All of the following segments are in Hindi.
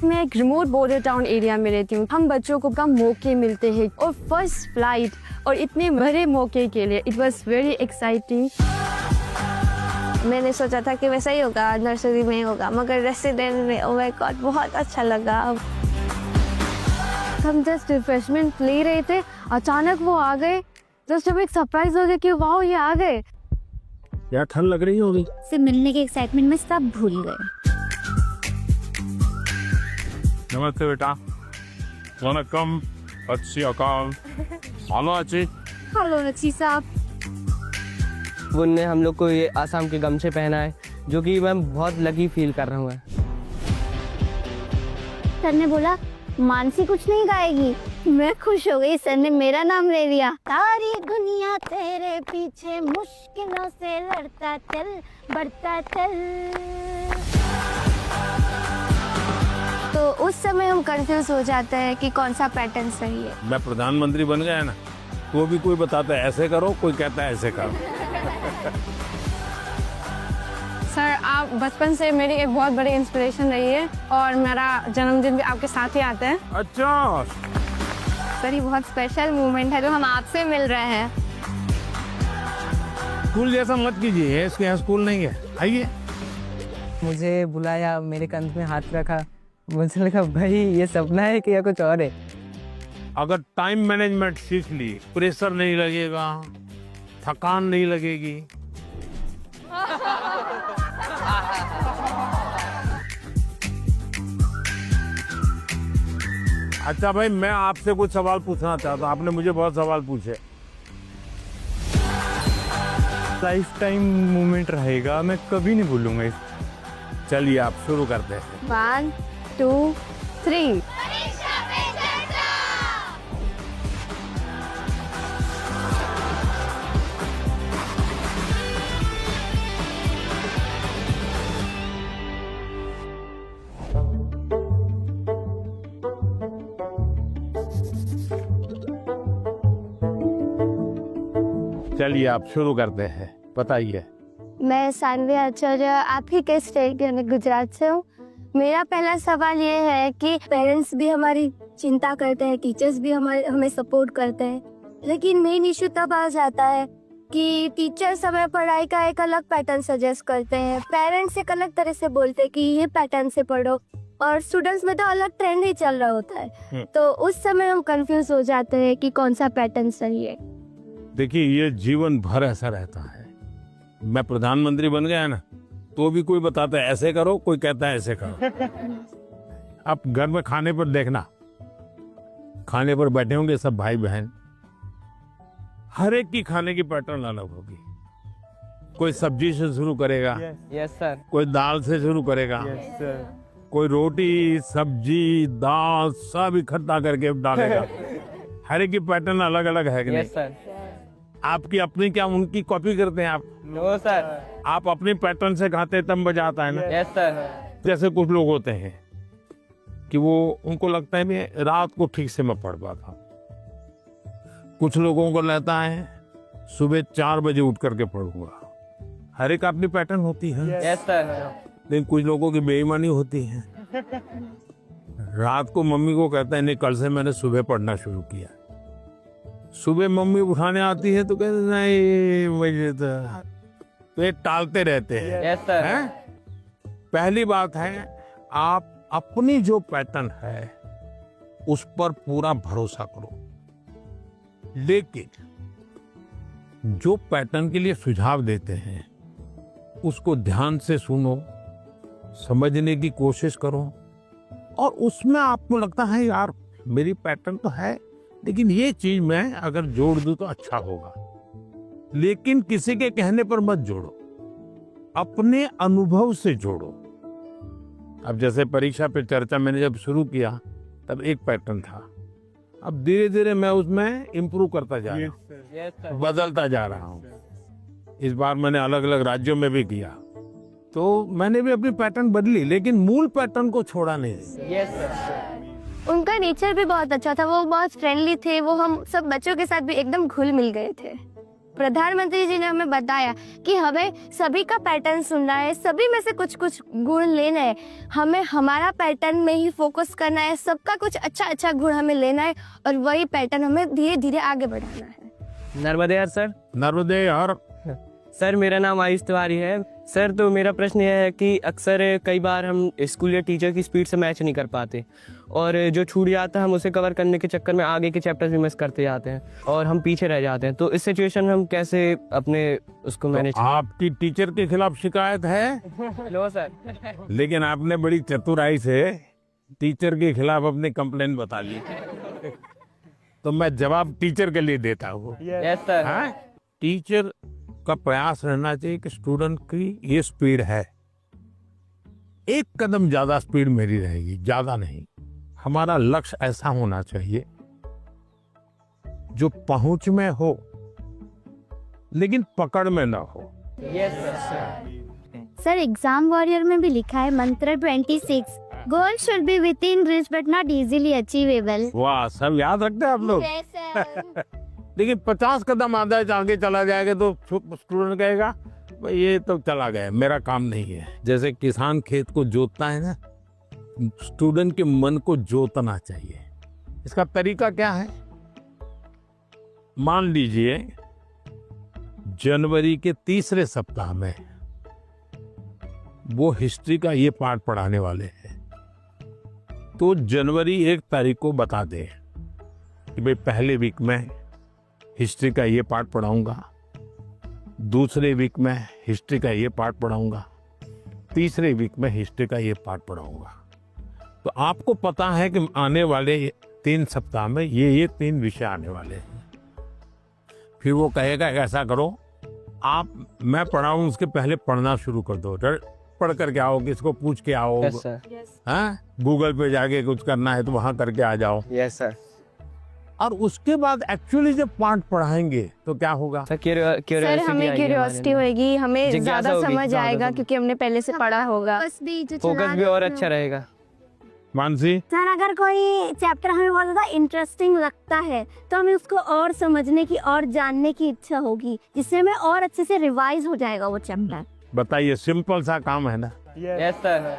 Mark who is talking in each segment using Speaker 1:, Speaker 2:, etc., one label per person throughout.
Speaker 1: मैं एक रिमोट बॉर्डर टाउन एरिया में रहती हूँ। हम बच्चों को कम मौके मिलते हैं और फर्स्ट फ्लाइट और इतने बड़े मौके के लिए इट वॉज वेरी एक्साइटिंग।
Speaker 2: मैंने सोचा था कि वैसा ही होगा, नर्सरी में होगा, मगर रेसिडेंट में ओह माय गॉड बहुत अच्छा लगा।
Speaker 1: हम जस्ट रिफ्रेशमेंट ले रहे थे, अचानक वो आ गए। जस्ट हमें एक सरप्राइज हो गया कि वाह ये आ गए।
Speaker 3: यार ठंड लग रही होगी।
Speaker 2: से मिलने के एक्साइटमेंट में सब भूल गए।
Speaker 3: नमस्ते बेटा। वनकम, अच्छी अकाल। हेलो अच्छी।
Speaker 1: हेलो अच्छी साहब।
Speaker 4: उनने हम लोग को ये आसाम के गमछे पहना है, जो कि मैं बहुत लकी फील कर रहा हूँ।
Speaker 2: सर ने बोला मानसी कुछ नहीं गाएगी, मैं खुश हो गई। सर ने मेरा नाम ले लिया। सारी दुनिया तेरे पीछे मुश्किलों से लड़ता चल, बढ़ता चल। तो उस समय हम कंफ्यूज हो जाते हैं कि कौन सा पैटर्न सही है।
Speaker 3: मैं प्रधानमंत्री बन गया ना, तो भी कोई बताता है ऐसे करो, कोई कहता है ऐसे करो।
Speaker 1: सर आप बचपन से मेरी एक बहुत बड़ी इंस्पिरेशन रही है और मेरा जन्मदिन भी आपके साथ ही आता है।
Speaker 3: अच्छा
Speaker 1: सर ये बहुत स्पेशल मोमेंट है जो हम आपसे मिल रहे हैं।
Speaker 3: स्कूल जैसा मत कीजिए, इसके यहाँ स्कूल नहीं है। आइए।
Speaker 4: मुझे बुलाया, मेरे कंध में हाथ रखा, मुझे लगा भाई ये सपना है कि या कुछ और है।
Speaker 3: अगर टाइम मैनेजमेंट सीख ली, प्रेशर नहीं लगेगा, थकान नहीं लगेगी। अच्छा भाई, मैं आपसे कुछ सवाल पूछना चाहता हूँ। आपने मुझे बहुत सवाल पूछे।
Speaker 5: लाइफ टाइम मोमेंट रहेगा, मैं कभी नहीं भूलूंगा इस।
Speaker 3: चलिए आप शुरू करते हैं।
Speaker 1: 1 2 3।
Speaker 3: चलिए आप शुरू करते हैं, बताइए।
Speaker 2: मैं सानवी आचार्य आपकी के स्टेट के गुजरात से हूँ। मेरा पहला सवाल ये है कि पेरेंट्स भी हमारी चिंता करते हैं, टीचर्स भी हमें सपोर्ट करते हैं, लेकिन मेन इशू तब आ जाता है कि टीचर्स हमें पढ़ाई का एक अलग पैटर्न सजेस्ट करते हैं, पेरेंट्स एक अलग तरह से बोलते हैं कि ये पैटर्न से पढ़ो, और स्टूडेंट्स में तो अलग ट्रेंड ही चल रहा होता है। तो उस समय हम कंफ्यूज हो जाते हैं कि कौन सा पैटर्न सही है।
Speaker 3: देखिए ये जीवन भर ऐसा रहता है। मैं प्रधानमंत्री बन गया ना, तो भी कोई बताता है ऐसे करो, कोई कहता है ऐसे करो। आप घर में खाने पर देखना, खाने पर बैठे होंगे सब भाई बहन, हर एक की खाने की पैटर्न अलग होगी। कोई सब्जी से शुरू करेगा,
Speaker 4: यस सर।
Speaker 3: कोई दाल से शुरू करेगा,
Speaker 5: यस सर।
Speaker 3: कोई रोटी सब्जी दाल सब इकट्ठा करके डालेगा। हर एक की पैटर्न अलग अलग है कि नहीं?
Speaker 4: Yes sir.
Speaker 3: आपकी अपनी क्या उनकी कॉपी करते हैं आप?
Speaker 4: No sir.
Speaker 3: आप अपने पैटर्न से खाते तब मजा आता है ना।
Speaker 4: Yes sir.
Speaker 3: जैसे कुछ लोग होते हैं कि वो उनको लगता है मैं रात को ठीक से मैं पढ़ पाता। कुछ लोगों को लगता है सुबह 4 बजे उठ करके पढ़ूंगा। हर एक अपनी पैटर्न होती है।
Speaker 4: Yes sir.
Speaker 3: लेकिन कुछ लोगों की बेईमानी होती है। रात को मम्मी को कहता है नहीं कल से मैंने सुबह पढ़ना शुरू किया। सुबह मम्मी उठाने आती है तो कहते नहीं मुझे तो ये टालते रहते हैं।
Speaker 4: Yes sir.
Speaker 3: हैं? पहली बात है आप अपनी जो पैटर्न है उस पर पूरा भरोसा करो, लेकिन जो पैटर्न के लिए सुझाव देते हैं उसको ध्यान से सुनो, समझने की कोशिश करो, और उसमें आपको लगता है यार मेरी पैटर्न तो है लेकिन ये चीज मैं अगर जोड़ दूं तो अच्छा होगा, लेकिन किसी के कहने पर मत जोड़ो, अपने अनुभव से जोड़ो। अब जैसे परीक्षा पे चर्चा मैंने जब शुरू किया तब एक पैटर्न था, अब धीरे धीरे मैं उसमें इम्प्रूव करता जा रहा हूँ, बदलता जा रहा हूँ। इस बार मैंने अलग अलग राज्यों में भी किया तो मैंने भी अपनी पैटर्न बदली, लेकिन मूल पैटर्न को छोड़ा नहीं।
Speaker 4: Yes sir.
Speaker 2: उनका नेचर भी बहुत अच्छा था, वो बहुत फ्रेंडली थे, वो हम सब बच्चों के साथ भी एकदम घुल मिल गए थे। प्रधानमंत्री जी ने हमें बताया कि हमें सभी का पैटर्न सुनना है, सभी में से कुछ कुछ गुण लेना है, हमें हमारा पैटर्न में ही फोकस करना है, सबका कुछ अच्छा अच्छा गुण हमें लेना है और वही पैटर्न हमें धीरे धीरे आगे बढ़ाना है।
Speaker 4: नर्मदे यार सर।
Speaker 3: नर्मदे और
Speaker 4: सर मेरा नाम आयुष तिवारी है। सर तो मेरा प्रश्न यह है कि अक्सर कई बार हम स्कूल या टीचर की स्पीड से मैच नहीं कर पाते और जो छूट जाता है हम उसे कवर करने के चक्कर में आगे के चैप्टर्स भी मिस करते जाते हैं और हम पीछे रह जाते हैं। तो इस सिचुएशन में हम कैसे अपने उसको मैनेज।
Speaker 3: आपकी टीचर के खिलाफ शिकायत है?
Speaker 4: लो सर।
Speaker 3: लेकिन आपने बड़ी चतुराई से टीचर के खिलाफ अपनी कंप्लेंट बता ली। तो मैं जवाब टीचर के लिए देता हूँ।
Speaker 4: Yes sir.
Speaker 3: हाँ? टीचर का प्रयास रहना चाहिए कि स्टूडेंट की ये स्पीड है, एक कदम ज्यादा स्पीड मेरी रहेगी, ज्यादा नहीं। हमारा लक्ष्य ऐसा होना चाहिए जो पहुंच में हो लेकिन पकड़ में ना हो।
Speaker 4: Yes sir.
Speaker 2: Sir exam warrior में भी लिखा है मंत्र 26, goal should be with in reach but not easily achievable.
Speaker 3: वाह, सब याद रखते हैं आप लोग। लेकिन 50 कदम आगे चला जाएगा तो स्टूडेंट कहेगा भाई ये तो चला गया, मेरा काम नहीं है। जैसे किसान खेत को जोतता है ना, स्टूडेंट के मन को जोतना चाहिए। इसका तरीका क्या है? मान लीजिए जनवरी के तीसरे सप्ताह में वो हिस्ट्री का ये पार्ट पढ़ाने वाले हैं, तो जनवरी 1 तारीख को बता दे कि भाई पहले वीक में हिस्ट्री का ये पार्ट पढ़ाऊंगा, दूसरे वीक में हिस्ट्री का ये पार्ट पढ़ाऊंगा, तीसरे वीक में हिस्ट्री का ये पार्ट पढ़ाऊंगा। तो आपको पता है कि आने वाले 3 सप्ताह में ये 3 विषय आने वाले हैं। फिर वो कहेगा ऐसा करो, आप मैं पढ़ाऊं उसके पहले पढ़ना शुरू कर दो, पढ़ करके आओ, किसको पूछ के आओ।
Speaker 4: Yes sir.
Speaker 3: हाँ, गूगल पे जाके कुछ करना है तो वहां करके आ जाओ।
Speaker 4: Yes sir.
Speaker 3: और उसके बाद एक्चुअली जब पार्ट पढ़ाएंगे तो क्या होगा?
Speaker 1: सर हमें क्यूरियोसिटी होगी, हमें ज्यादा समझ आएगा क्योंकि हमने पहले से पढ़ा होगा,
Speaker 4: फोकस भी और अच्छा रहेगा।
Speaker 3: मानसी
Speaker 2: सर अगर कोई चैप्टर हमें बहुत ज्यादा इंटरेस्टिंग लगता है तो हमें उसको और समझने की और जानने की इच्छा होगी, जिससे हमें और अच्छे से रिवाइज हो जाएगा वो चैप्टर।
Speaker 3: बताइए, सिंपल सा काम है ना।
Speaker 4: Yes sir.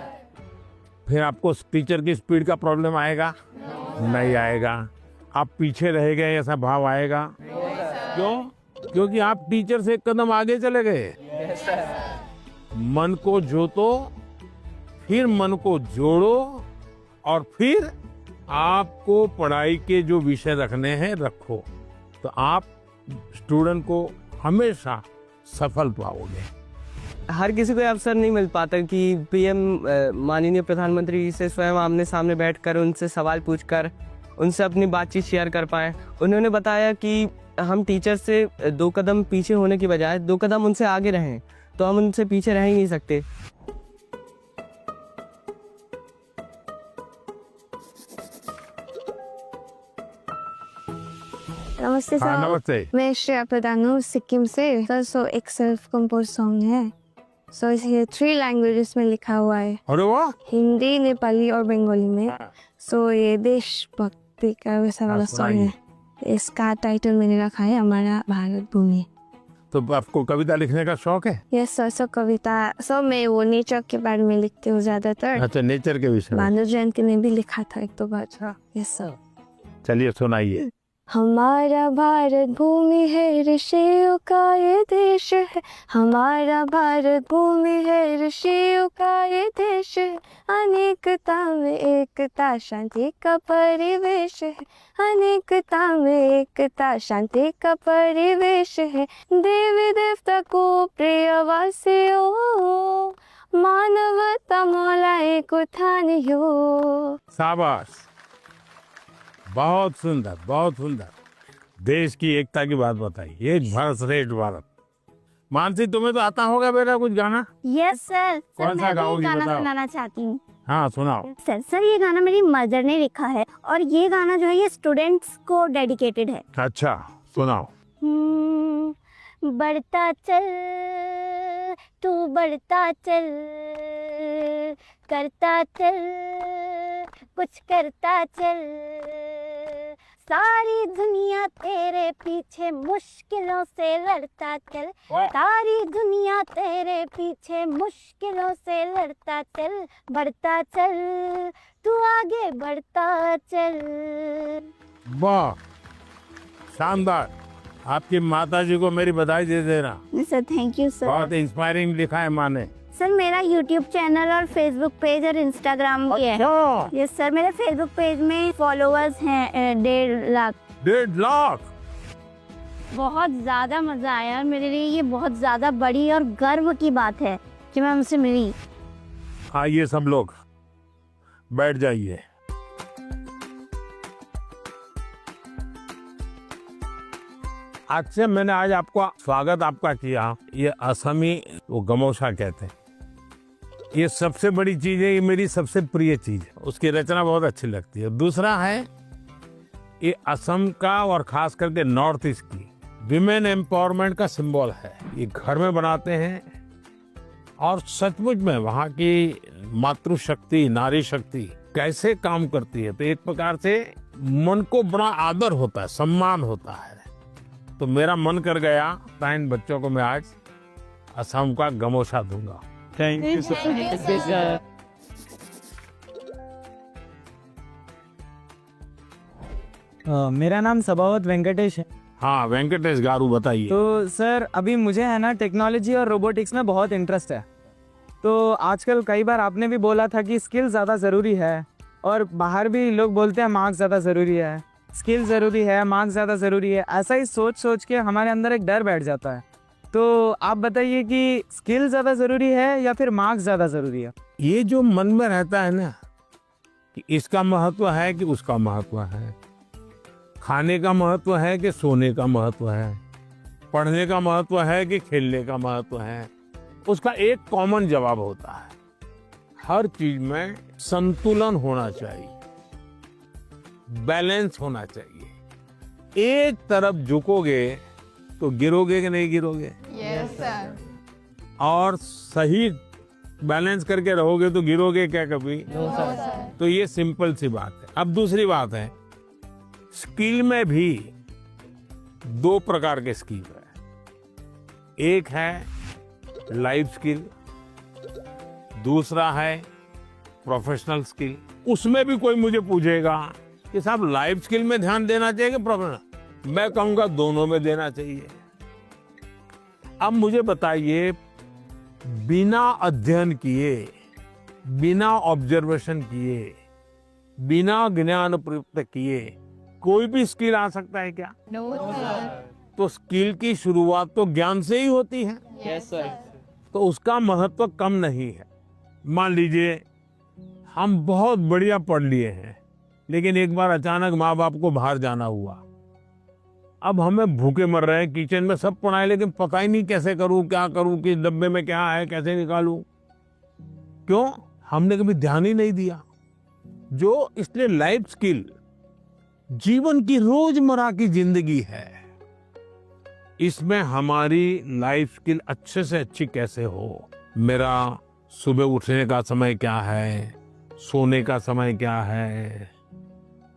Speaker 3: फिर आपको टीचर की स्पीड का प्रॉब्लम आएगा? नहीं आएगा। आप पीछे रह गए ऐसा भाव आएगा? क्यों? क्योंकि आप टीचर से एक कदम आगे चले गए। मन को जोतो, फिर मन को जोड़ो और फिर आपको पढ़ाई के जो विषय रखने हैं रखो, तो आप स्टूडेंट को हमेशा सफल पाओगे।
Speaker 4: हर किसी को अवसर नहीं मिल पाता कि पीएम माननीय प्रधानमंत्री से स्वयं आमने सामने बैठकर उनसे सवाल पूछकर उनसे अपनी बातचीत शेयर कर पाए। उन्होंने बताया कि हम टीचर से 2 कदम पीछे होने की बजाय 2 कदम उनसे आगे रहें, तो हम उनसे पीछे रह ही नहीं सकते।
Speaker 1: नमस्ते
Speaker 3: हाँ,
Speaker 1: सर।
Speaker 3: नमस्ते।
Speaker 1: मैं श्रेया प्रधान हूँ सिक्किम से सर। सो एक सेल्फ कंपोज सॉन्ग है, सो ये 3 लैंग्वेजेस में लिखा हुआ है,
Speaker 3: अरे वाह।
Speaker 1: हिंदी, नेपाली और बंगाली में। सो ये देशभक्ति का वैसा वाला सॉन्ग है। इसका टाइटल मैंने रखा है हमारा भारत भूमि।
Speaker 3: तो आपको कविता लिखने का शौक है?
Speaker 1: Yes sir. सो कविता सब मैं वो नेचर के बारे में लिखती हूँ ज्यादातर।
Speaker 3: अच्छा, नेचर के विषय में।
Speaker 1: भानु जयंती ने भी लिखा था 1-2 बार। Yes sir.
Speaker 3: चलिए सुनाइए।
Speaker 1: हमारा भारत भूमि है, ऋषियों का ये देश है। हमारा भारत भूमि है, ऋषियों का ये देश है। अनेकता में एकता, शांति का परिवेश है। अनेकता में एकता, शांति का परिवेश है। देवी देवता को प्रिय वासियों, मानवता मौला एक उठानियो।
Speaker 3: शाबाश, बहुत सुंदर, बहुत सुंदर। देश की एकता की बात बताई। एक भारत श्रेष्ठ भारत। मानसी, तुम्हें तो आता होगा बेटा कुछ गाना?
Speaker 2: Yes sir.
Speaker 3: कौन सा गाओगी
Speaker 2: गाना
Speaker 3: बताओ?
Speaker 2: सुनाना चाहती हूँ।
Speaker 3: हाँ सुनाओ।
Speaker 2: सर ये गाना मेरी मदर ने लिखा है और ये गाना जो है ये स्टूडेंट्स को डेडिकेटेड है।
Speaker 3: अच्छा सुनाओ।
Speaker 2: बढ़ता चल तू बढ़ता चल, करता चल कुछ करता चल, सारी दुनिया तेरे पीछे मुश्किलों से लड़ता चल, सारी दुनिया तेरे पीछे मुश्किलों से लड़ता चल, बढ़ता चल, तू आगे बढ़ता चल।
Speaker 3: वाह, शानदार। आपकी माता जी को मेरी बधाई दे देना।
Speaker 2: Sir thank you sir.
Speaker 3: बहुत इंस्पायरिंग लिखा है माँ ने।
Speaker 2: सर मेरा यूट्यूब चैनल और फेसबुक पेज और इंस्टाग्राम भी है। यस सर, मेरे फेसबुक पेज में फॉलोअर्स हैं 1.5 लाख।
Speaker 3: 1.5 लाख।
Speaker 2: बहुत ज़्यादा मज़ा आया, मेरे लिए ये बहुत ज़्यादा बड़ी और गर्व की बात है कि मैं उनसे मिली।
Speaker 3: आइए सब लोग बैठ जाइए। आज से मैंने आज आपका स्वागत आपका किया। ये असमी वो गमोशा कहते हैं। ये सबसे बड़ी चीज है, ये मेरी सबसे प्रिय चीज है। उसकी रचना बहुत अच्छी लगती है। दूसरा है ये असम का और खास करके नॉर्थ ईस्ट की विमेन एम्पावरमेंट का सिंबल है। ये घर में बनाते हैं और सचमुच में वहाँ की मातृशक्ति, नारी शक्ति कैसे काम करती है, तो एक प्रकार से मन को बड़ा आदर होता है, सम्मान होता है। तो मेरा मन कर गया था इन बच्चों को मैं आज असम का गमोशा दूंगा।
Speaker 5: Thank you sir.
Speaker 6: मेरा नाम सभावत वेंकटेश है।
Speaker 3: हाँ वेंकटेश गारू, बताइए।
Speaker 6: तो सर अभी मुझे है ना टेक्नोलॉजी और रोबोटिक्स में बहुत इंटरेस्ट है। तो आजकल कई बार आपने भी बोला था कि स्किल ज़्यादा ज़रूरी है, और बाहर भी लोग बोलते हैं मार्क्स ज़्यादा ज़रूरी है, स्किल ज़रूरी है, मार्क्स ज़्यादा ज़रूरी है। ऐसा ही सोच सोच के हमारे अंदर एक डर बैठ जाता है। तो आप बताइए कि स्किल ज़्यादा ज़रूरी है या फिर मार्क्स ज़्यादा ज़रूरी है?
Speaker 3: ये जो मन में रहता है ना कि इसका महत्व है कि उसका महत्व है, खाने का महत्व है कि सोने का महत्व है, पढ़ने का महत्व है कि खेलने का महत्व है, उसका एक कॉमन जवाब होता है, हर चीज में संतुलन होना चाहिए, बैलेंस होना चाहिए। एक तरफ झुकोगे तो गिरोगे कि नहीं गिरोगे?
Speaker 7: Yes sir.
Speaker 3: और सही बैलेंस करके रहोगे तो गिरोगे क्या कभी?
Speaker 7: No sir.
Speaker 3: तो ये सिंपल सी बात है। अब दूसरी बात है, स्किल में भी 2 प्रकार के स्किल है। एक है लाइफ स्किल, दूसरा है प्रोफेशनल स्किल। उसमें भी कोई मुझे पूछेगा कि साहब लाइफ स्किल में ध्यान देना चाहिए कि प्रोफेशनल, मैं कहूंगा दोनों में देना चाहिए। अब मुझे बताइए, बिना अध्ययन किए, बिना ऑब्जर्वेशन किए, बिना ज्ञान प्राप्त किए कोई भी स्किल आ सकता है क्या?
Speaker 7: No sir.
Speaker 3: तो स्किल की शुरुआत तो ज्ञान से ही होती है।
Speaker 7: Yes sir.
Speaker 3: तो उसका महत्व कम नहीं है। मान लीजिए हम बहुत बढ़िया पढ़ लिए हैं, लेकिन एक बार अचानक माँ बाप को बाहर जाना हुआ। अब हमें भूखे मर रहे हैं, किचन में सब पड़ा है, लेकिन पता ही नहीं कैसे करूं, क्या करूं, किस डब्बे में क्या है, कैसे निकालूं। क्यों? हमने कभी ध्यान ही नहीं दिया। जो इसलिए लाइफ स्किल जीवन की रोजमर्रा की जिंदगी है, इसमें हमारी लाइफ स्किल अच्छे से अच्छी कैसे हो। मेरा सुबह उठने का समय क्या है, सोने का समय क्या है,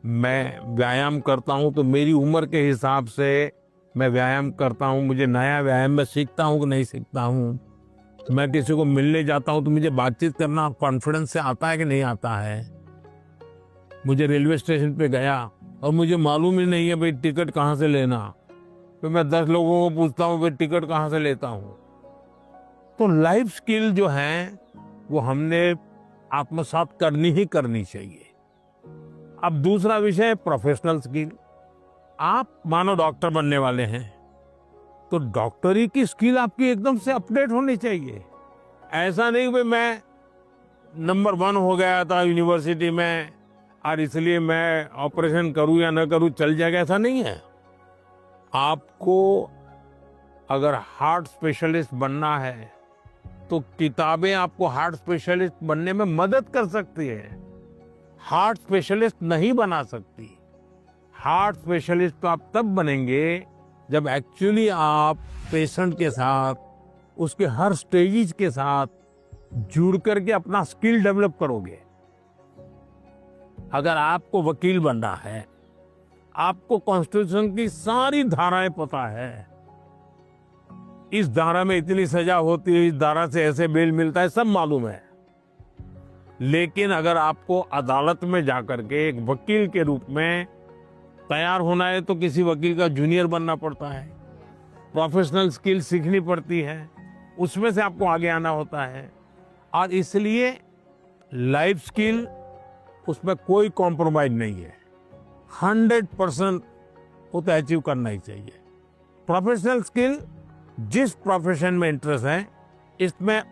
Speaker 3: मैं व्यायाम करता हूं तो मेरी उम्र के हिसाब से मैं व्यायाम करता हूं, मुझे नया व्यायाम में सीखता हूं कि नहीं सीखता हूं। मैं किसी को मिलने जाता हूं तो मुझे बातचीत करना कॉन्फिडेंस से आता है कि नहीं आता है। मुझे रेलवे स्टेशन पे गया और मुझे मालूम ही नहीं है भाई टिकट कहाँ से लेना, तो मैं 10 लोगों को पूछता हूँ भाई टिकट कहाँ से लेता हूँ। तो लाइफ स्किल जो है वो हमने आत्मसात करनी ही करनी चाहिए। अब दूसरा विषय प्रोफेशनल स्किल। आप मानो डॉक्टर बनने वाले हैं, तो डॉक्टरी की स्किल आपकी एकदम से अपडेट होनी चाहिए। ऐसा नहीं कि मैं नंबर 1 हो गया था यूनिवर्सिटी में और इसलिए मैं ऑपरेशन करूं या न करूं चल जाएगा, ऐसा नहीं है। आपको अगर हार्ट स्पेशलिस्ट बनना है तो किताबें आपको हार्ट स्पेशलिस्ट बनने में मदद कर सकती है, हार्ट स्पेशलिस्ट नहीं बना सकती। हार्ट स्पेशलिस्ट तो आप तब बनेंगे जब एक्चुअली आप पेशेंट के साथ, उसके हर स्टेजेस के साथ जुड़ करके अपना स्किल डेवलप करोगे। अगर आपको वकील बनना है, आपको कॉन्स्टिट्यूशन की सारी धाराएं पता है, इस धारा में इतनी सजा होती है, इस धारा से ऐसे बेल मिलता है, सब मालूम है। लेकिन अगर आपको अदालत में जाकर के एक वकील के रूप में तैयार होना है तो किसी वकील का जूनियर बनना पड़ता है, प्रोफेशनल स्किल सीखनी पड़ती है, उसमें से आपको आगे आना होता है। और इसलिए लाइफ स्किल, उसमें कोई कॉम्प्रोमाइज नहीं है, 100% वो तो अचीव करना ही चाहिए। प्रोफेशनल स्किल, जिस प्रोफेशन में इंटरेस्ट है, इसमें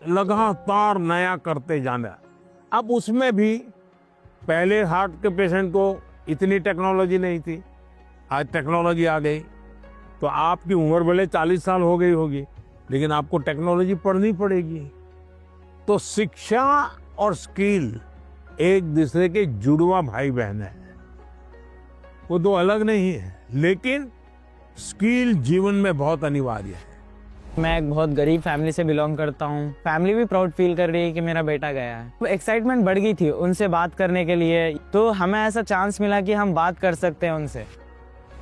Speaker 3: लगातार नया करते जाना। अब उसमें भी पहले हार्ट के पेशेंट को इतनी टेक्नोलॉजी नहीं थी, आज टेक्नोलॉजी आ गई, तो आपकी उम्र भले 40 साल हो गई होगी, लेकिन आपको टेक्नोलॉजी पढ़नी पड़ेगी। तो शिक्षा और स्किल एक दूसरे के जुड़वा भाई बहन है, वो दो अलग नहीं है, लेकिन स्किल जीवन में बहुत अनिवार्य है।
Speaker 6: मैं एक बहुत गरीब फैमिली से बिलोंग करता हूँ। फैमिली भी प्राउड फील कर रही है कि मेरा बेटा गया है। वो एक्साइटमेंट बढ़ गई थी उनसे बात करने के लिए, तो हमें ऐसा चांस मिला कि हम बात कर सकते हैं उनसे।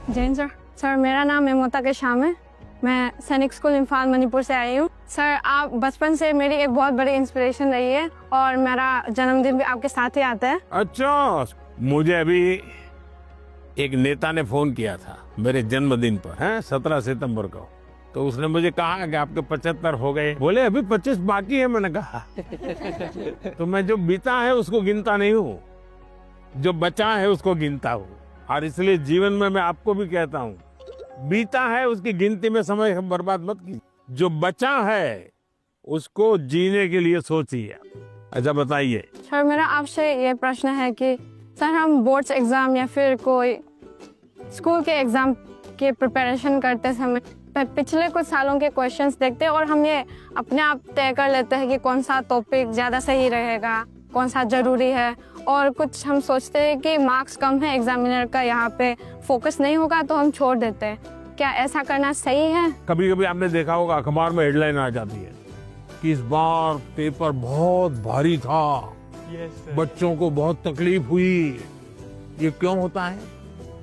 Speaker 1: जैन सर, मेरा नाम ममता के शाम है। मैं सैनिक स्कूल इम्फाल मणिपुर से आई हूँ। सर, आप बचपन से मेरी एक बहुत बड़ी इंस्पिरेशन रही है और मेरा जन्मदिन भी आपके साथ ही आता है।
Speaker 3: अच्छा, मुझे अभी एक नेता ने फोन किया था मेरे जन्मदिन पर, है 17 सितंबर को, तो उसने मुझे कहा कि आपके 75 हो गए, बोले अभी 25 बाकी है। मैंने कहा तो मैं जो बीता है उसको गिनता नहीं हूँ, जो बचा है उसको गिनता हूँ। और इसलिए जीवन में मैं आपको भी कहता हूँ, बीता है उसकी गिनती में समय बर्बाद मत कीजिए, जो बचा है उसको जीने के लिए सोचिए। अच्छा बताइए
Speaker 1: सर, मेरा आपसे ये प्रश्न है कि सर, हम बोर्ड्स एग्जाम या फिर कोई स्कूल के एग्जाम के प्रिपरेशन करते समय पिछले कुछ सालों के क्वेश्चंस देखते हैं और हम ये अपने आप तय कर लेते हैं कि कौन सा टॉपिक ज़्यादा सही रहेगा, कौन सा ज़रूरी है, और कुछ हम सोचते हैं कि मार्क्स कम है एग्जामिनर का, यहाँ पे फोकस नहीं होगा तो हम छोड़ देते हैं। क्या ऐसा करना सही है?
Speaker 3: कभी कभी आपने देखा होगा अखबार में हेडलाइन आ जाती है कि इस बार पेपर बहुत भारी था, बच्चों को बहुत तकलीफ हुई। ये क्यों होता है?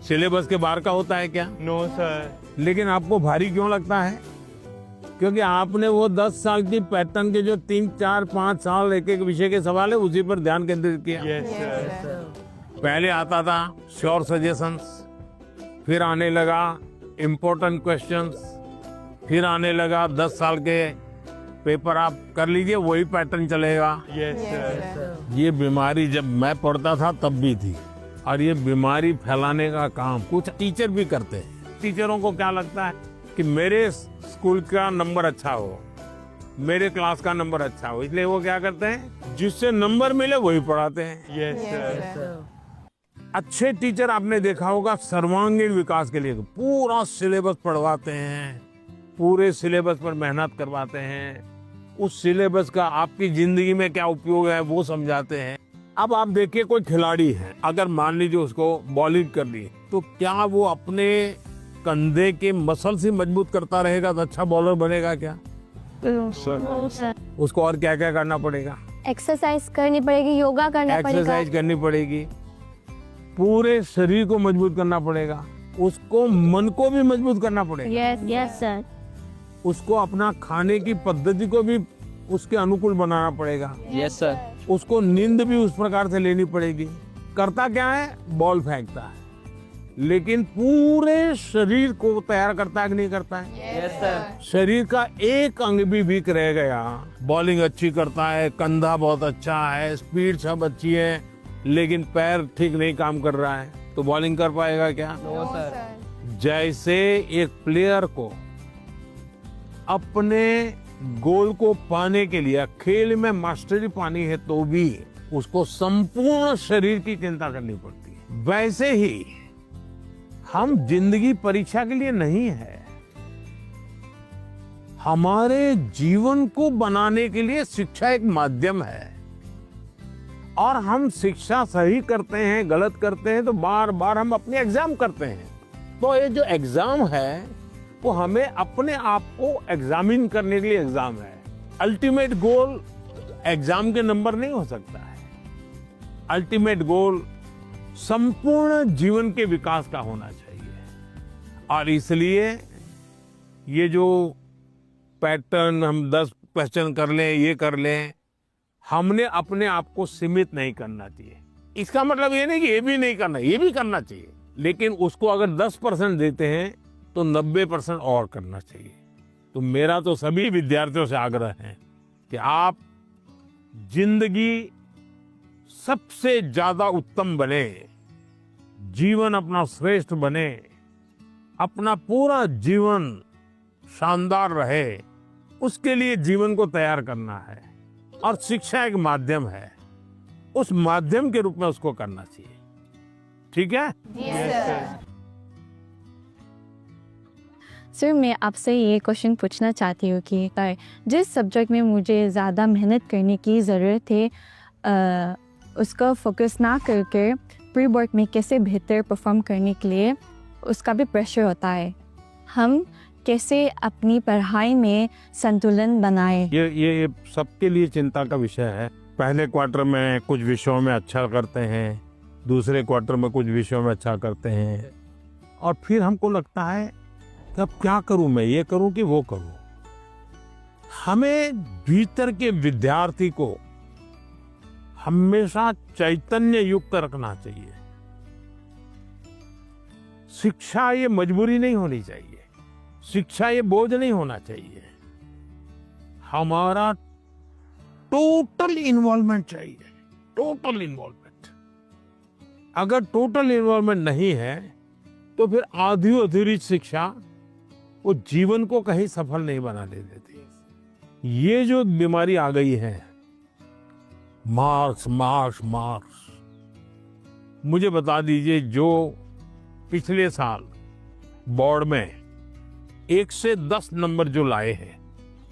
Speaker 3: सिलेबस के बाहर का होता है क्या?
Speaker 5: No sir.
Speaker 3: लेकिन आपको भारी क्यों लगता है? क्योंकि आपने वो 10 साल की पैटर्न के जो 3, 4, 5 साल एक एक विषय के सवाल है उसी पर ध्यान केंद्रित किया।
Speaker 5: Yes sir.
Speaker 3: पहले आता था श्योर सजेशंस, फिर आने लगा इम्पोर्टेंट क्वेश्चंस, फिर आने लगा 10 साल के पेपर आप कर लीजिए, वही पैटर्न चलेगा।
Speaker 5: Yes sir.
Speaker 3: ये बीमारी जब मैं पढ़ता था तब भी थी, और ये बीमारी फैलाने का काम कुछ टीचर भी करते हैं। टीचरों को क्या लगता है कि मेरे स्कूल का नंबर अच्छा हो, मेरे क्लास का नंबर अच्छा हो, इसलिए वो क्या करते हैं, जिससे नंबर मिले वही पढ़ाते हैं।
Speaker 5: Yes sir.
Speaker 3: अच्छे टीचर आपने देखा होगा सर्वांगीण विकास के लिए पूरा सिलेबस पढ़वाते हैं, पूरे सिलेबस पर मेहनत करवाते हैं, उस सिलेबस का आपकी जिंदगी में क्या उपयोग है वो समझाते हैं। अब आप देखिए कोई खिलाड़ी है, अगर मान लीजिए उसको बॉलिंग कर ली, तो क्या वो अपने कंधे के मसल से मजबूत करता रहेगा तो अच्छा बॉलर बनेगा क्या? उसको और क्या क्या करना पड़ेगा?
Speaker 2: एक्सरसाइज करनी पड़ेगी, योगा करना पड़ेगा,
Speaker 3: एक्सरसाइज करनी पड़ेगी, पूरे शरीर को मजबूत करना पड़ेगा, उसको मन को भी मजबूत करना पड़ेगा।
Speaker 2: Yes sir.
Speaker 3: उसको अपना खाने की पद्धति को भी उसके अनुकूल बनाना पड़ेगा।
Speaker 6: Yes sir.
Speaker 3: उसको नींद भी उस प्रकार से लेनी पड़ेगी। करता क्या है? बॉल फेंकता है, लेकिन पूरे शरीर को तैयार करता है कि नहीं करता है?
Speaker 6: Yes sir.
Speaker 3: शरीर का एक अंग भी वीक रह गया, बॉलिंग अच्छी करता है, कंधा बहुत अच्छा है, स्पीड सब अच्छी है, लेकिन पैर ठीक नहीं काम कर रहा है, तो बॉलिंग कर पाएगा क्या?
Speaker 6: No sir.
Speaker 3: जैसे एक प्लेयर को अपने गोल को पाने के लिए खेल में मास्टरी पानी है तो भी उसको संपूर्ण शरीर की चिंता करनी पड़ती है। वैसे ही हम जिंदगी परीक्षा के लिए नहीं है, हमारे जीवन को बनाने के लिए शिक्षा एक माध्यम है। और हम शिक्षा सही करते हैं, गलत करते हैं तो बार बार हम अपने एग्जाम करते हैं। तो ये जो एग्जाम है वो हमें अपने आप को एग्जामिन करने के लिए एग्जाम है। अल्टीमेट गोल एग्जाम के नंबर नहीं हो सकता है। अल्टीमेट गोल संपूर्ण जीवन के विकास का होना चाहिए। और इसलिए ये जो पैटर्न हम 10 क्वेश्चन कर लें, ये कर लें, हमने अपने आप को सीमित नहीं करना चाहिए। इसका मतलब ये नहीं कि ये भी नहीं करना, ये भी करना चाहिए, लेकिन उसको अगर 10% देते हैं तो 90% और करना चाहिए। तो मेरा तो सभी विद्यार्थियों से आग्रह है कि आप जिंदगी सबसे ज्यादा उत्तम बने, जीवन अपना श्रेष्ठ बने, अपना पूरा जीवन शानदार रहे, उसके लिए जीवन को तैयार करना है। और शिक्षा एक माध्यम है, उस माध्यम के रूप में उसको करना चाहिए। ठीक है?
Speaker 1: सर, मैं आपसे ये क्वेश्चन पूछना चाहती हूँ कि जिस सब्जेक्ट में मुझे ज़्यादा मेहनत करने की ज़रूरत है, उसका फोकस ना करके प्री बोर्ड में कैसे बेहतर परफॉर्म करने के लिए उसका भी प्रेशर होता है। हम कैसे अपनी पढ़ाई में संतुलन बनाएं?
Speaker 3: ये सबके लिए चिंता का विषय है। पहले क्वार्टर में कुछ विषयों में अच्छा करते हैं, दूसरे क्वार्टर में कुछ विषयों में अच्छा करते हैं, और फिर हमको लगता है कि अब क्या करूं, मैं ये करूं कि वो करूं। हमें भीतर के विद्यार्थी को हमेशा चैतन्य युक्त रखना चाहिए। शिक्षा ये मजबूरी नहीं होनी चाहिए, शिक्षा ये बोझ नहीं होना चाहिए। हमारा टोटल इन्वॉल्वमेंट चाहिए, टोटल इन्वॉल्वमेंट। अगर टोटल इन्वॉल्वमेंट नहीं है तो फिर आधी अधूरी शिक्षा वो जीवन को कहीं सफल नहीं बनाने देती। ये जो बीमारी आ गई है, मार्क्स मार्क्स मार्क्स, मुझे बता दीजिए, जो पिछले साल बोर्ड में 1 से 10 नंबर जो लाए हैं,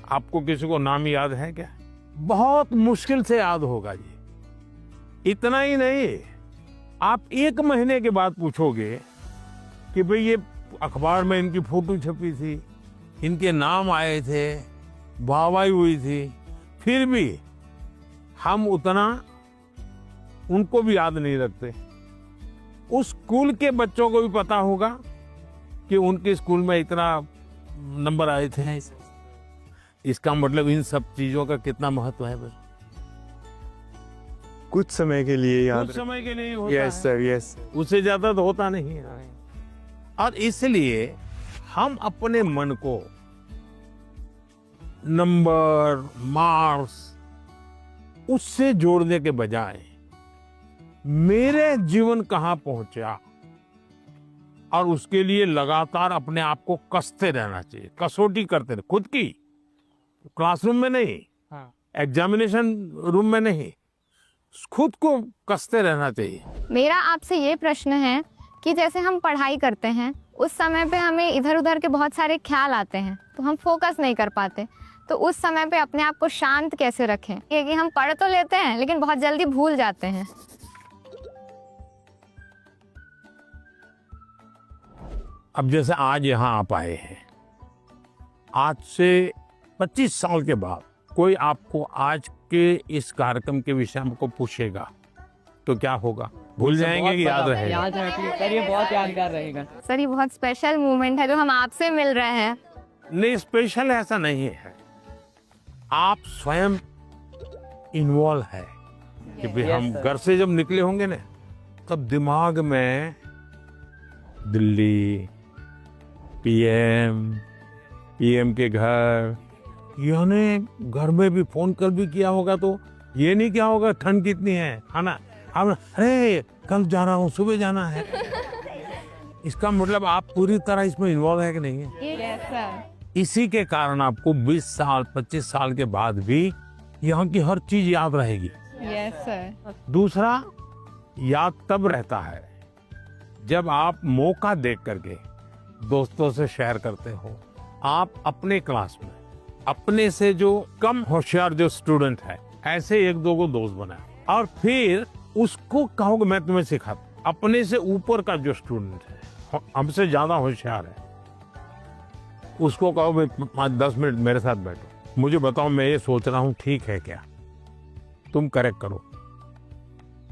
Speaker 3: आपको किसी को नाम याद है क्या? बहुत मुश्किल से याद होगा जी। इतना ही नहीं, आप 1 महीने के बाद पूछोगे कि भाई ये अखबार में इनकी फोटो छपी थी, इनके नाम आए थे, वाहवाही हुई थी, फिर भी हम उतना उनको भी याद नहीं रखते। उस स्कूल के बच्चों को भी पता होगा कि उनके स्कूल में इतना नंबर आए थे। इसका मतलब इन सब चीजों का कितना महत्व है।
Speaker 5: कुछ समय के लिए याद,
Speaker 3: कुछ समय के लिए होता
Speaker 5: यस सर, यस।
Speaker 3: उससे ज्यादा तो होता नहीं है। और इसलिए हम अपने मन को नंबर, मार्क्स, उससे जोड़ने के बजाय मेरे जीवन कहां पहुंचा, और उसके लिए लगातार अपने आप को कसते रहना चाहिए, कसौटी करते रहे, खुद की, क्लासरूम में नहीं, एग्जामिनेशन रूम में नहीं, खुद को कसते रहना चाहिए।
Speaker 2: मेरा आपसे ये प्रश्न है कि जैसे हम पढ़ाई करते हैं, उस समय पे हमें इधर उधर के बहुत सारे ख्याल आते हैं, तो हम फोकस नहीं कर पाते। तो उस समय पे अपने आप को शांत कैसे रखें? क्योंकि हम पढ़ तो लेते हैं लेकिन बहुत जल्दी भूल जाते हैं।
Speaker 3: अब जैसे आज यहाँ आप आए हैं, आज से 25 साल के बाद कोई आपको आज के इस कार्यक्रम के विषय में को पूछेगा तो क्या होगा? भूल जाएंगे कि याद रहेगा?
Speaker 4: याद रखिए सर, ये बहुत यादगार रहेगा।
Speaker 2: सर, ये बहुत स्पेशल मोमेंट है जो हम आपसे मिल रहे हैं।
Speaker 3: नहीं, स्पेशल ऐसा नहीं है, आप स्वयं इन्वॉल्व है कि भाई हम घर से जब निकले होंगे ना, तब दिमाग में दिल्ली, पीएम के घर, यानी घर में भी फोन कॉल भी किया होगा, तो ये नहीं क्या होगा ठंड कितनी है, खाना, अरे कल जा रहा हूँ, सुबह जाना है। इसका मतलब आप पूरी तरह इसमें इन्वॉल्व है कि नहीं है?
Speaker 7: Yes sir.
Speaker 3: इसी के कारण आपको 20 साल 25 साल के बाद भी यहाँ की हर चीज याद रहेगी।
Speaker 7: Yes sir.
Speaker 3: दूसरा, याद तब रहता है जब आप मौका देख करके दोस्तों से शेयर करते हो। आप अपने क्लास में अपने से जो कम होशियार जो स्टूडेंट है, ऐसे 1-2 को दोस्त बनाए और फिर उसको कहोगे मैं तुम्हें सिखाता। अपने से ऊपर का जो स्टूडेंट है, हमसे ज्यादा होशियार है, उसको कहो भाई 5-10 मिनट मेरे साथ बैठो, मुझे बताओ मैं ये सोच रहा हूँ ठीक है क्या, तुम करेक्ट करो।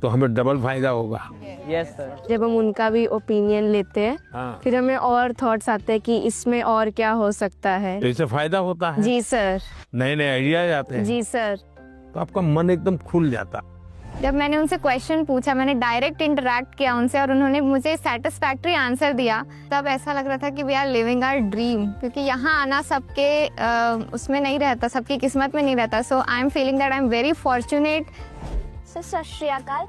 Speaker 3: तो हमें डबल फायदा होगा।
Speaker 4: Yes sir.
Speaker 1: जब हम उनका भी ओपिनियन लेते हैं
Speaker 3: हाँ,
Speaker 1: फिर हमें और थॉट्स आते हैं कि इसमें और क्या हो सकता है।
Speaker 3: तो इससे फायदा होता है,
Speaker 1: जी सर।
Speaker 3: नए नए आइडियाज आते हैं,
Speaker 1: जी सर।
Speaker 3: तो आपका मन एकदम खुल जाता।
Speaker 7: जब मैंने उनसे क्वेश्चन पूछा, मैंने डायरेक्ट इंटरेक्ट किया उनसे और उन्होंने मुझे सेटिस्फैक्ट्री आंसर दिया, तब ऐसा लग रहा था कि we are living our dream, क्योंकि यहाँ आना सबके उसमें नहीं रहता, सबकी किस्मत में नहीं रहता। So I am feeling that I am very fortunate.
Speaker 2: Sir सत श्री अकाल।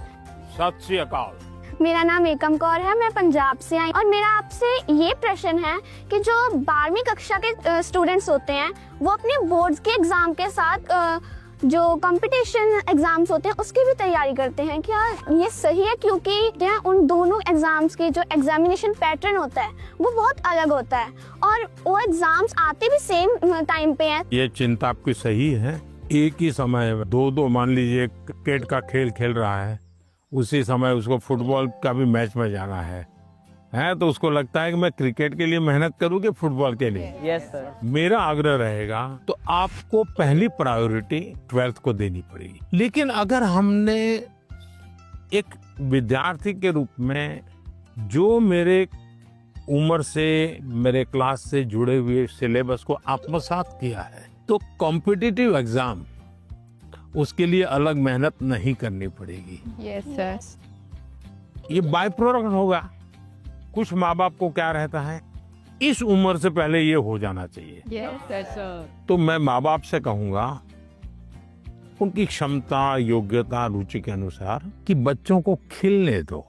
Speaker 3: सत श्री अकाल।
Speaker 2: मेरा नाम एकम कौर है, मैं पंजाब से आई और मेरा आपसे ये प्रश्न है कि जो 12वीं कक्षा के स्टूडेंट्स होते हैं वो अपने बोर्ड्स के एग्जाम के साथ जो कंपटीशन एग्जाम्स होते हैं उसकी भी तैयारी करते हैं, क्या ये सही है? क्योंकि उन दोनों एग्जाम्स के जो एग्जामिनेशन पैटर्न होता है वो बहुत अलग होता है और वो एग्जाम्स आते भी सेम टाइम पे हैं।
Speaker 3: ये चिंता आपकी सही है। एक ही समय में दो मान लीजिए क्रिकेट का खेल खेल रहा है, उसी समय उसको फुटबॉल का भी मैच में जाना है तो उसको लगता है कि मैं क्रिकेट के लिए मेहनत करूँ कि फुटबॉल के लिए।
Speaker 4: Yes sir.
Speaker 3: मेरा आग्रह रहेगा तो आपको पहली प्रायोरिटी 12th को देनी पड़ेगी। लेकिन अगर हमने एक विद्यार्थी के रूप में जो मेरे उम्र से, मेरे क्लास से जुड़े हुए सिलेबस को आत्मसात किया है, तो कॉम्पिटिटिव एग्जाम उसके लिए अलग मेहनत नहीं करनी पड़ेगी।
Speaker 7: Yes sir.
Speaker 3: ये बाय प्रोडक्ट होगा। कुछ माँ बाप को क्या रहता है, इस उम्र से पहले ये हो जाना चाहिए।
Speaker 7: Yes sir.
Speaker 3: तो मैं माँ बाप से कहूंगा उनकी क्षमता, योग्यता, रुचि के अनुसार कि बच्चों को खिलने दो।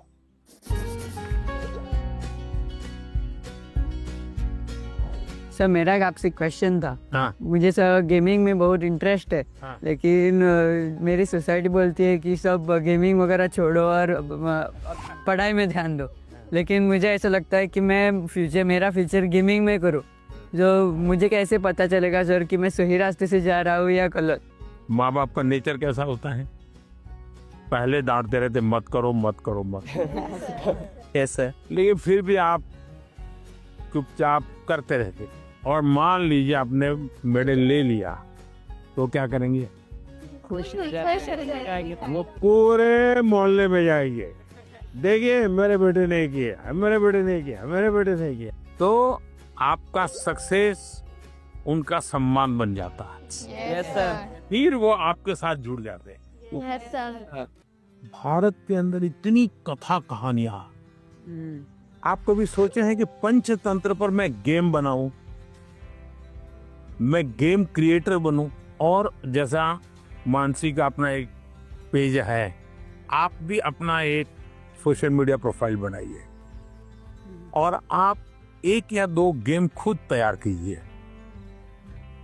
Speaker 8: सर मेरा एक आपसे क्वेश्चन था।
Speaker 3: हाँ।
Speaker 8: मुझे सर गेमिंग में बहुत इंटरेस्ट है।
Speaker 3: हाँ।
Speaker 8: लेकिन मेरी सोसाइटी बोलती है कि सब गेमिंग वगैरह छोड़ो और पढ़ाई में ध्यान दो, लेकिन मुझे ऐसा लगता है कि मेरा फ्यूचर गेमिंग में करूँ। जो मुझे कैसे पता चलेगा सर कि मैं सही रास्ते से जा रहा हूँ या गलत?
Speaker 3: माँ बाप का नेचर कैसा होता है, पहले डांटते रहते मत करो मत करो मत।
Speaker 4: Yes sir.
Speaker 3: लेकिन फिर भी आप चुपचाप करते रहते, और मान लीजिए आपने मेडल ले लिया तो क्या करेंगे? वो पूरे मोहल्ले में जाएंगे, देखिए मेरे बेटे ने किया, मेरे बेटे ने किया, मेरे बेटे ने किया। तो आपका सक्सेस उनका सम्मान बन जाता है।
Speaker 4: Yes sir.
Speaker 3: फिर वो आपके साथ जुड़ जाते हैं।
Speaker 2: Yes sir.
Speaker 3: भारत के अंदर इतनी कथा कहानियां, आप कभी सोचे हैं कि पंचतंत्र पर मैं गेम बनाऊं, मैं गेम क्रिएटर बनूं? और जैसा मानसी का अपना एक पेज है, आप भी अपना एक सोशल मीडिया प्रोफाइल बनाइए और आप 1 या 2 गेम खुद तैयार कीजिए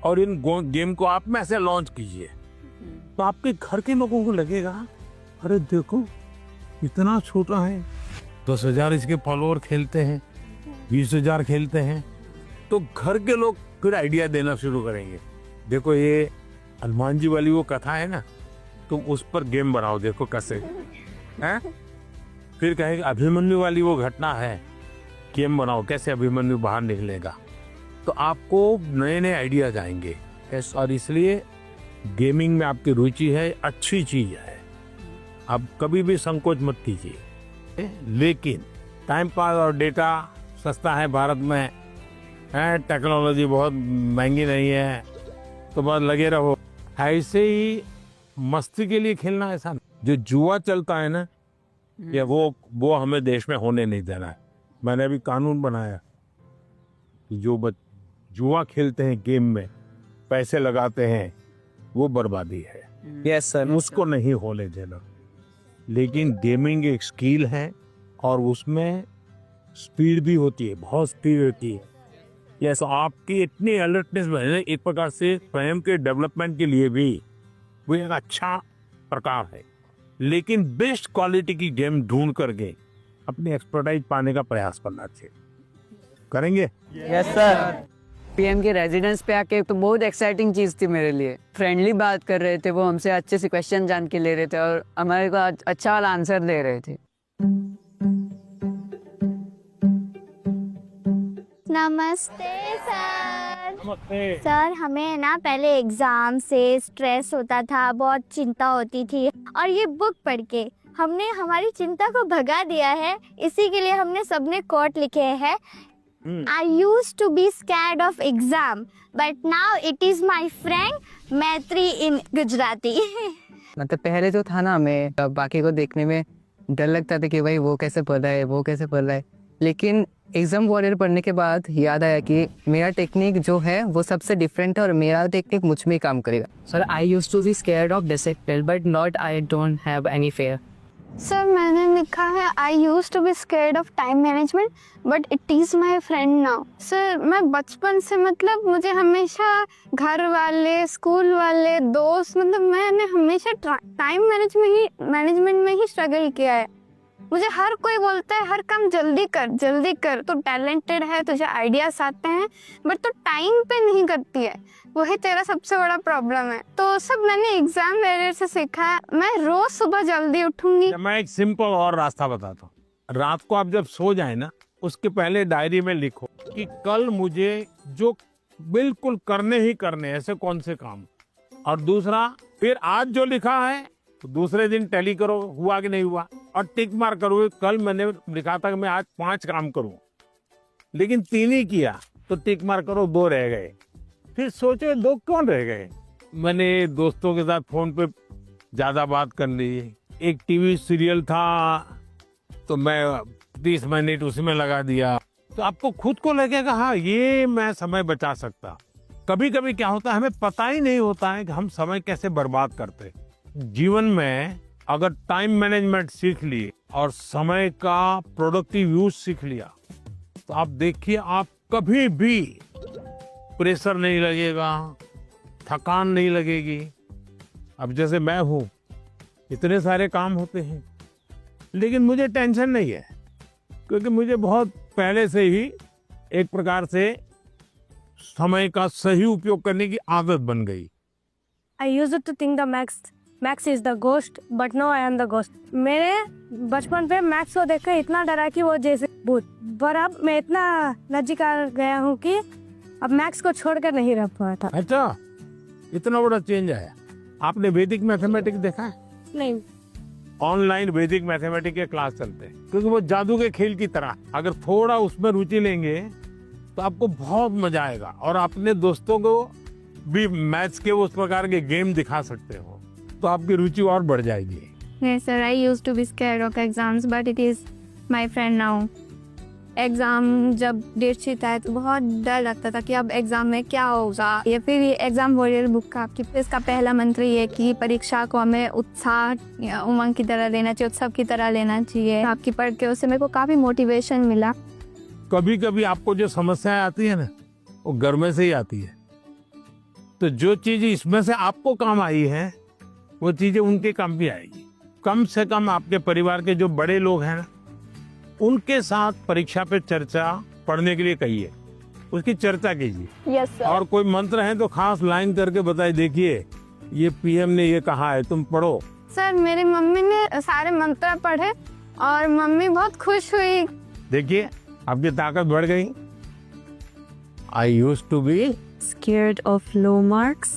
Speaker 3: और इन गेम को आप में से लॉन्च कीजिए। तो आपके घर के लोगों को लगेगा अरे देखो इतना छोटा है, 10,000 इसके फॉलोअर खेलते हैं, 20,000 खेलते हैं, तो घर के लोग फिर आइडिया देना शुरू करेंगे। देखो ये हनुमान जी वाली वो कथा है ना, तुम उस पर गेम बनाओ, देखो कैसे हैं। फिर कहेंगे अभिमन्यु वाली वो घटना है, गेम बनाओ कैसे अभिमन्यु बाहर निकलेगा। तो आपको नए नए आइडियाज आएंगे। और इसलिए गेमिंग में आपकी रुचि है, अच्छी चीज है, आप कभी भी संकोच मत कीजिए। लेकिन टाइम पास और डेटा सस्ता है भारत में, टेक्नोलॉजी बहुत महंगी नहीं है, तो बस लगे रहो। ऐसे ही मस्ती के लिए खेलना, ऐसा जो जुआ चलता है ना, या वो हमें देश में होने नहीं देना है। मैंने अभी कानून बनाया कि जो जुआ खेलते हैं, गेम में पैसे लगाते हैं, वो बर्बादी है।
Speaker 4: Yes sir.
Speaker 3: उसको नहीं होने देना। लेकिन गेमिंग एक स्किल है और उसमें स्पीड भी होती है, बहुत स्पीड होती है। यस, आपकी इतनी अलर्टनेस बने, एक प्रकार से स्वयं के डेवलपमेंट के लिए भी वो एक अच्छा प्रकार है। लेकिन बेस्ट क्वालिटी की गेम ढूंढ करके अपनी एक्सपर्टाइज पाने का प्रयास करना चाहिए। करेंगे?
Speaker 8: Yes sir. पीएम के रेजिडेंस पे आके तो बहुत एक्साइटिंग चीज़ थी मेरे लिए। फ्रेंडली बात कर रहे थे, वो हमसे अच्छे से क्वेश्चन जान के ले रहे थे और हमारे को अच्छा वाला आंसर दे रहे थे।
Speaker 2: नमस्ते सर। सर हमें ना पहले एग्जाम से स्ट्रेस होता था, बहुत चिंता होती थी और ये बुक पढ़ के हमने हमारी चिंता को भगा दिया है, इसी के लिए हमने सबने कोट लिखे हैं। I used to be scared of exam, but now it is my friend मैत्री in गुजराती।
Speaker 8: मतलब पहले जो था ना, मैं बाकी को देखने में डर लगता था कि भाई वो कैसे पढ़ रहा है, वो कैसे पढ़ रहा है, लेकिन एग्जाम वॉरियर पढ़ने के बाद याद आया कि मेरा टेक्निक जो है वो सबसे डिफरेंट है और मेरा टेक्निक मुझ में ही काम करेगा। Sir I used to be scared of discipline but not I don't have any fear.
Speaker 2: Sir मैंने लिखा है I use to be scared of time management but it is my friend now. Sir मैं बचपन से मतलब मुझे हमेशा घर वाले, स्कूल वाले, दोस्त, मतलब मैंने हमेशा टाइम मैनेजमेंट में ही स्ट्रगल किया है। मुझे हर कोई बोलता है हर काम जल्दी कर, तो टैलेंटेड है, तुझे आइडियाज आते हैं, बट तो टाइम पे नहीं करती है, वही तेरा सबसे बड़ा प्रॉब्लम है। तो सब मैंने एग्जाम वगैरह से सीखा है। मैं रोज सुबह जल्दी उठूंगी।
Speaker 3: मैं एक सिंपल और रास्ता बताता हूँ। रात को आप जब सो जाए ना, उसके पहले डायरी में लिखो कि कल मुझे जो बिल्कुल करने ही करने ऐसे कौन से काम, और दूसरा फिर आज जो लिखा है तो दूसरे दिन टैली करो हुआ कि नहीं हुआ, और टिक मार करो। कल मैंने लिखा था कि मैं आज 5 काम करूं, लेकिन 3 ही किया, तो टिक मार करो, 2 रह गए। फिर सोचो 2 कौन रह गए। मैंने दोस्तों के साथ फोन पे ज्यादा बात कर ली। एक टीवी सीरियल था तो मैं 30 मिनट उसमें लगा दिया। तो आपको खुद को लगेगा हाँ ये मैं समय बचा सकता। कभी कभी क्या होता है, हमें पता ही नहीं होता है कि हम समय कैसे बर्बाद करते। जीवन में अगर टाइम मैनेजमेंट सीख लिए और समय का प्रोडक्टिव यूज सीख लिया, तो आप देखिए आप कभी भी प्रेशर नहीं लगेगा, थकान नहीं लगेगी। अब जैसे मैं हूँ, इतने सारे काम होते हैं, लेकिन मुझे टेंशन नहीं है, क्योंकि मुझे बहुत पहले से ही एक प्रकार से समय का सही उपयोग करने की आदत बन गई।
Speaker 1: I used to think the Max is the ghost, but now I am the ghost. मेरे बचपन पे मैक्स को देखकर इतना डरा कि वो जैसे भूत, पर अब मैं इतना नजीक आ गया हूँ कि अब मैक्स को छोड़कर नहीं रह पाता।
Speaker 3: अच्छा, इतना बड़ा चेंज आया। आपने वैदिक मैथमेटिक्स देखा है?
Speaker 1: नहीं।
Speaker 3: ऑनलाइन वैदिक मैथमेटिक्स के क्लास चलते हैं, क्योंकि वो जादू के खेल की तरह। अगर थोड़ा उसमें रुचि लेंगे तो आपको बहुत मजा आएगा, और अपने दोस्तों को भी मैथ्स के उस प्रकार के गेम दिखा सकते हो, तो आपकी रुचि और बढ़ जाएगी।
Speaker 7: Yes sir, I used to be scared of exams, but it is my friend now. Exam जब डेट शीट आए तो बहुत डर लगता था कि अब एग्ज़ाम में क्या होगा। ये फिर ये एग्ज़ाम वॉरियर बुक का इसका पहला मंत्र ये कि परीक्षा को हमें उत्साह या उमंग की तरह लेना चाहिए, उत्सव की तरह लेना चाहिए। आपकी पढ़ के उससे मेरे को काफ़ी मोटिवेशन मिला।
Speaker 3: कभी कभी आपको जो समस्याएं आती है ना, वो घर में से ही आती है। तो जो चीज इसमें से आपको काम आई है, वो चीजें उनके काम भी आएगी। कम से कम आपके परिवार के जो बड़े लोग हैं ना, उनके साथ परीक्षा पे चर्चा पढ़ने के लिए कहिए, उसकी चर्चा कीजिए।
Speaker 2: Yes sir.
Speaker 3: और कोई मंत्र है तो खास लाइन करके बताइए, देखिए ये पीएम ने ये कहा है, तुम पढ़ो।
Speaker 2: सर मेरी मम्मी ने सारे मंत्र पढ़े और मम्मी बहुत खुश हुई।
Speaker 3: देखिए आपकी ताकत बढ़ गई। I used to be
Speaker 1: Scared of low marks,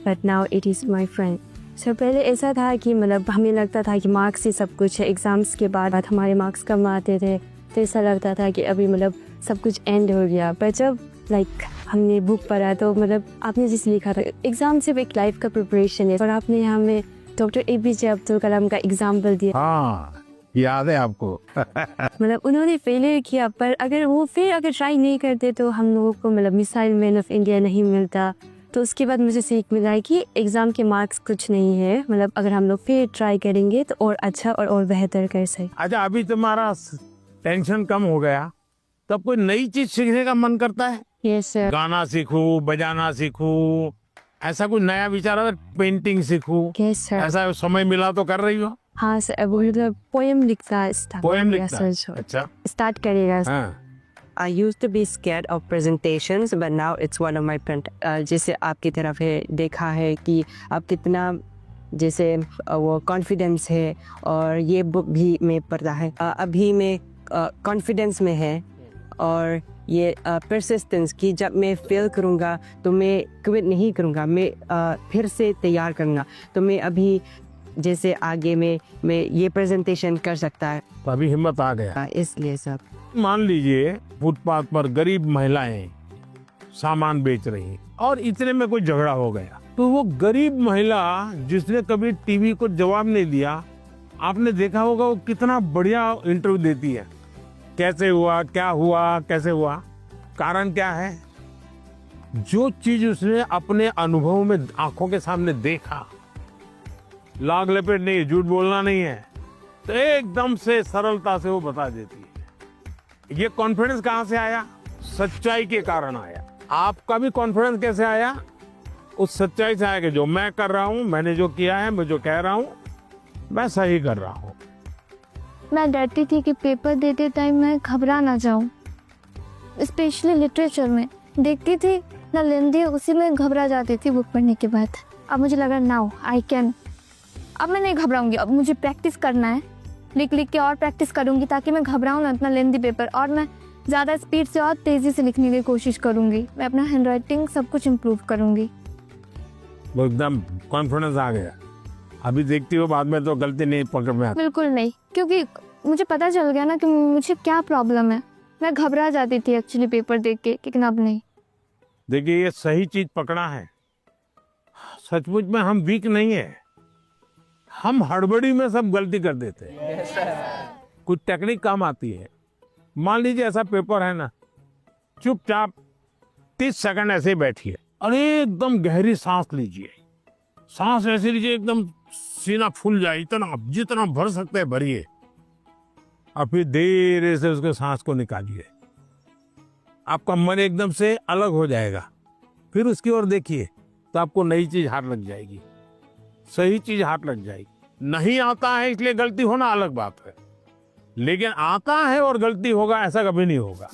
Speaker 1: but now it is my friend. So पहले ऐसा था कि मतलब हमें लगता था कि मार्क्स ही सब कुछ है। एग्जाम्स के बाद हमारे मार्क्स कम आते थे, तो ऐसा लगता था कि अभी मतलब सब कुछ एंड हो गया। पर जब हमने बुक पढ़ा तो मतलब आपने जिस लिखा था, एग्जाम सिर्फ एक लाइफ का प्रिपरेशन है, और आपने हमें डॉक्टर APJ अब्दुल कलाम का एग्जाम्पल दिया।
Speaker 3: हाँ, याद है आपको।
Speaker 1: मतलब उन्होंने फेलियर किया, पर अगर ट्राई नहीं करते तो हम लोगों को मतलब मिसाइल मैन ऑफ इंडिया नहीं मिलता। तो उसके बाद मुझे सीख मिला है कि एग्ज़ाम के मार्क्स कुछ नहीं है, मतलब अगर हम लोग फिर ट्राई करेंगे तो और अच्छा और बेहतर कर सके।
Speaker 3: अच्छा, अभी तुम्हारा टेंशन कम हो गया, तब कोई नई चीज सीखने का मन करता है?
Speaker 1: Yes sir.
Speaker 3: गाना सीखूं, बजाना सीखूं, ऐसा कोई नया विचार है? पेंटिंग सीखूं,
Speaker 1: यस सर।
Speaker 3: ऐसा समय मिला तो कर रही हो?
Speaker 1: हाँ सर, अब मतलब पोएम लिखता
Speaker 3: पोएम लिखता है? अच्छा,
Speaker 1: स्टार्ट करेगा।
Speaker 3: हाँ।
Speaker 8: I used to be scared of presentations, but now it's one of my friend. जैसे आपकी तरफ है देखा है कि आप कितना जैसे वो कॉन्फिडेंस है, और ये बुक भी मैं पढ़ता है। अभी मैं कॉन्फिडेंस में है, और ये परसिस्टेंस की जब मैं फेल करूँगा तो मैं क्विट नहीं करूँगा, मैं फिर से तैयार करूँगा। तो मैं अभी
Speaker 4: जैसे आगे में मैं ये प्रेजेंटेशन कर सकता है।
Speaker 3: तो अभी हिम्मत आ गया।
Speaker 4: इसलिए सर
Speaker 3: मान लीजिए फुटपाथ पर गरीब महिलाएं सामान बेच रही और इतने में कोई झगड़ा हो गया, तो वो गरीब महिला जिसने कभी टीवी को जवाब नहीं दिया, आपने देखा होगा वो कितना बढ़िया इंटरव्यू देती है। कैसे हुआ, क्या हुआ, कैसे हुआ, कारण क्या है? जो चीज उसने अपने अनुभव में आंखों के सामने देखा, लाग लपेट नहीं, झूठ बोलना नहीं है, तो एकदम से सरलता से वो बता देती है। ये कॉन्फिडेंस कहां से आया? सच्चाई के कारण आया। आपका भी कॉन्फिडेंस कैसे आया? उस सच्चाई से आया कि जो मैं कर रहा हूं, मैंने जो किया है, मैं जो कह रहा हूं, मैं सही कर रहा हूं।
Speaker 2: मैं डरती थी कि पेपर देते टाइम मैं घबरा ना जाऊं, स्पेशली लिटरेचर में देखती थी ना लेंदी, उसी में घबरा जाती थी बुक पढ़ने के बाद। अब मुझे लगा नाउ आई कैन, अब मैं नहीं घबराऊंगी, अब मुझे प्रैक्टिस करना है, लिख लिख के और प्रैक्टिस करूंगी ताकि मैं घबराऊं ना इतना लेंदी पेपर, और मैं ज़्यादा स्पीड से और तेज़ी से लिखने की कोशिश करूंगी। मैं अपना हैंड राइटिंग सब कुछ इम्प्रूव करूंगी।
Speaker 3: वो एकदम कॉन्फिडेंस आ गया। अभी देखती हो बाद में तो गलती नहीं पकड़ में आती।
Speaker 2: बिल्कुल नहीं, क्योंकि मुझे पता चल गया ना कि मुझे क्या प्रॉब्लम है। मैं घबरा जाती थी एक्चुअली पेपर देख के, लेकिन अब नहीं।
Speaker 3: देखिए ये सही चीज पकड़ा है। सचमुच में हम वीक नहीं है, हम हड़बड़ी में सब गलती कर देते हैं। कुछ टेक्निक काम आती है। मान लीजिए ऐसा पेपर है ना, चुपचाप 30 सेकंड ऐसे ही बैठिए और एकदम गहरी सांस लीजिए। सांस ऐसे लीजिए एकदम सीना फूल जाए, इतना जितना भर सकते हैं भरिए, और फिर धीरे से उसके सांस को निकालिए। आपका मन एकदम से अलग हो जाएगा। फिर उसकी ओर देखिए तो आपको नई चीज हाथ लग जाएगी, सही चीज हाथ लग जाएगी। नहीं आता है इसलिए गलती होना अलग बात है, लेकिन आता है और गलती होगा ऐसा कभी नहीं होगा।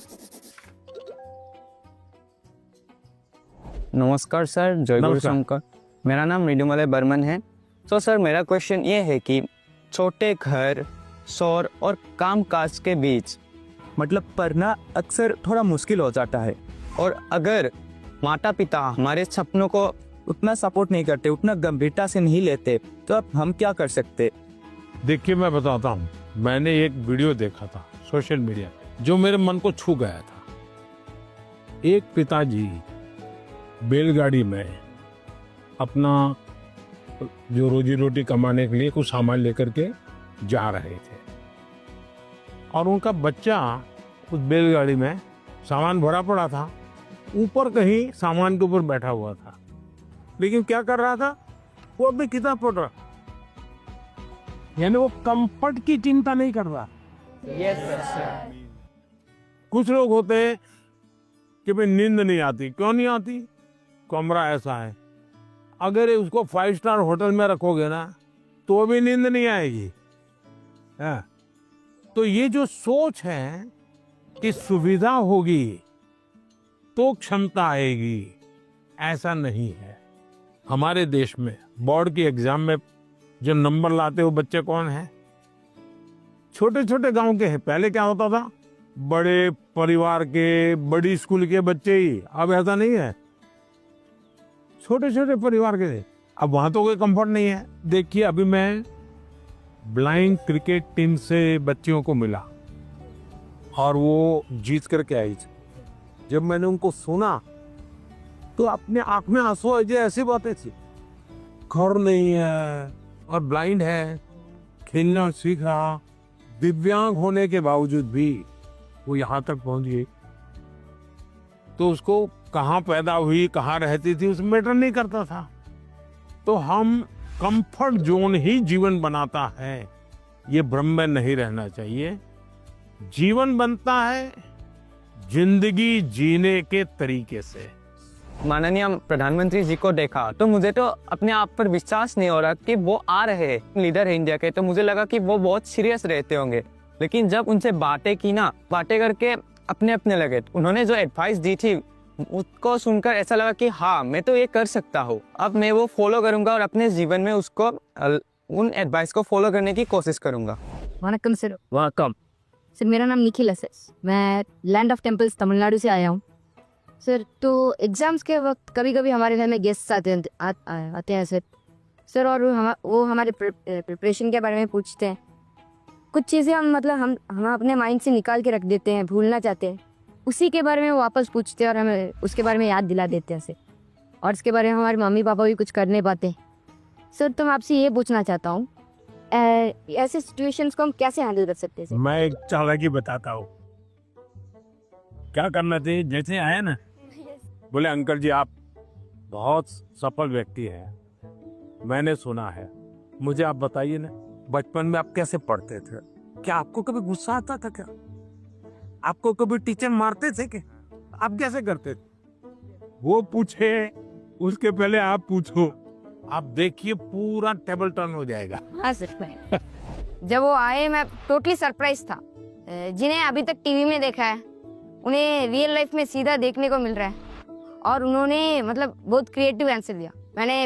Speaker 4: नमस्कार सर, जय गुरु शंकर। मेरा नाम मृदुमलय बर्मन है। तो सर मेरा क्वेश्चन ये है कि छोटे घर, शोर और कामकाज के बीच
Speaker 6: मतलब पढ़ना अक्सर थोड़ा मुश्किल हो जाता है,
Speaker 4: और अगर माता पिता हमारे सपनों को
Speaker 6: उतना सपोर्ट नहीं करते, उतना गंभीरता से नहीं लेते, तो अब हम क्या कर सकते?
Speaker 3: देखिए मैं बताता हूँ, मैंने एक वीडियो देखा था सोशल मीडिया पे जो मेरे मन को छू गया था। एक पिताजी बैलगाड़ी में अपना जो रोजी रोटी कमाने के लिए कुछ सामान लेकर के जा रहे थे, और उनका बच्चा उस बैलगाड़ी में सामान भरा पड़ा था, ऊपर कहीं सामान के ऊपर बैठा हुआ था, लेकिन क्या कर रहा था? वो अपनी किताब पढ़ रहा, यानी वो कंफर्ट की चिंता नहीं कर रहा। कुछ लोग होते हैं कि भाई नींद नहीं आती। क्यों नहीं आती? कमरा ऐसा है, अगर उसको 5 स्टार होटल में रखोगे ना तो भी नींद नहीं आएगी। तो ये जो सोच है कि सुविधा होगी तो क्षमता आएगी, ऐसा नहीं है। हमारे देश में बोर्ड की एग्जाम में जो नंबर लाते हो बच्चे कौन है? छोटे छोटे गांव के हैं। पहले क्या होता था? बड़े परिवार के, बड़ी स्कूल के बच्चे ही। अब ऐसा नहीं है, छोटे छोटे परिवार के थे। अब वहां तो कोई कंफर्ट नहीं है। देखिए अभी मैं ब्लाइंड क्रिकेट टीम से बच्चियों को मिला और वो जीत करके आई। जब मैंने उनको सुना तो अपने आंख में आंसू आ गए। ऐसी बातें थी, घर नहीं है और ब्लाइंड है, खेलना सीख रहा, दिव्यांग होने के बावजूद भी वो यहाँ तक पहुंच गई। तो उसको कहाँ पैदा हुई, कहाँ रहती थी, उसमें मैटर नहीं करता था। तो हम कंफर्ट जोन ही जीवन बनाता है, ये भ्रम में नहीं रहना चाहिए। जीवन बनता है जिंदगी जीने के तरीके से।
Speaker 4: माननीय प्रधानमंत्री जी को देखा तो मुझे तो अपने आप पर विश्वास नहीं हो रहा कि वो आ रहे हैं, लीडर है इंडिया के। तो मुझे लगा कि वो बहुत सीरियस रहते होंगे, लेकिन जब उनसे बातें की ना, बातें करके अपने अपने लगे। उन्होंने जो एडवाइस दी थी उसको सुनकर ऐसा लगा कि हाँ मैं तो ये कर सकता हूँ। अब मैं वो फॉलो करूंगा और अपने जीवन में उसको उन एडवाइस को फॉलो करने की कोशिश करूंगा।
Speaker 9: वनकम सर।
Speaker 4: वेलकम
Speaker 9: सर, मेरा नाम निखिल है सर। मैं लैंड ऑफ टेम्पल्स तमिलनाडु से आया हूँ सर। तो एग्ज़ाम्स के वक्त कभी कभी हमारे घर में गेस्ट आते हैं सर।
Speaker 2: सर और वो हमारे प्रिपरेशन के बारे में पूछते हैं। कुछ चीज़ें हम अपने माइंड से निकाल के रख देते हैं, भूलना चाहते हैं, उसी के बारे में वो वापस पूछते हैं और हमें उसके बारे में याद दिला देते हैं से। और इसके बारे में हमारे मम्मी पापा भी कुछ कर नहीं पाते। सर तो मैं आपसे ये पूछना चाहता हूँ, ऐसे सिचुएशंस को हम कैसे हैंडल कर सकते हैं सर?
Speaker 3: मैं एक चालाकी बताता हूँ क्या करना चाहिए। जैसे आया ना, बोले अंकल जी आप बहुत सफल व्यक्ति हैं, मैंने सुना है, मुझे आप बताइए ना, बचपन में आप कैसे पढ़ते थे? क्या आपको कभी गुस्सा आता था? क्या आपको कभी टीचर मारते थे? क्या आप कैसे करते थे? वो पूछे उसके पहले आप पूछो, आप देखिए पूरा टेबल टर्न हो जाएगा।
Speaker 2: हाँ सर। जब वो आए मैं टोटली सरप्राइज था। जिन्हें अभी तक टीवी में देखा है उन्हें रियल लाइफ में सीधा देखने को मिल रहा है। और उन्होंने बहुत क्रिएटिव आंसर दिया, मैंने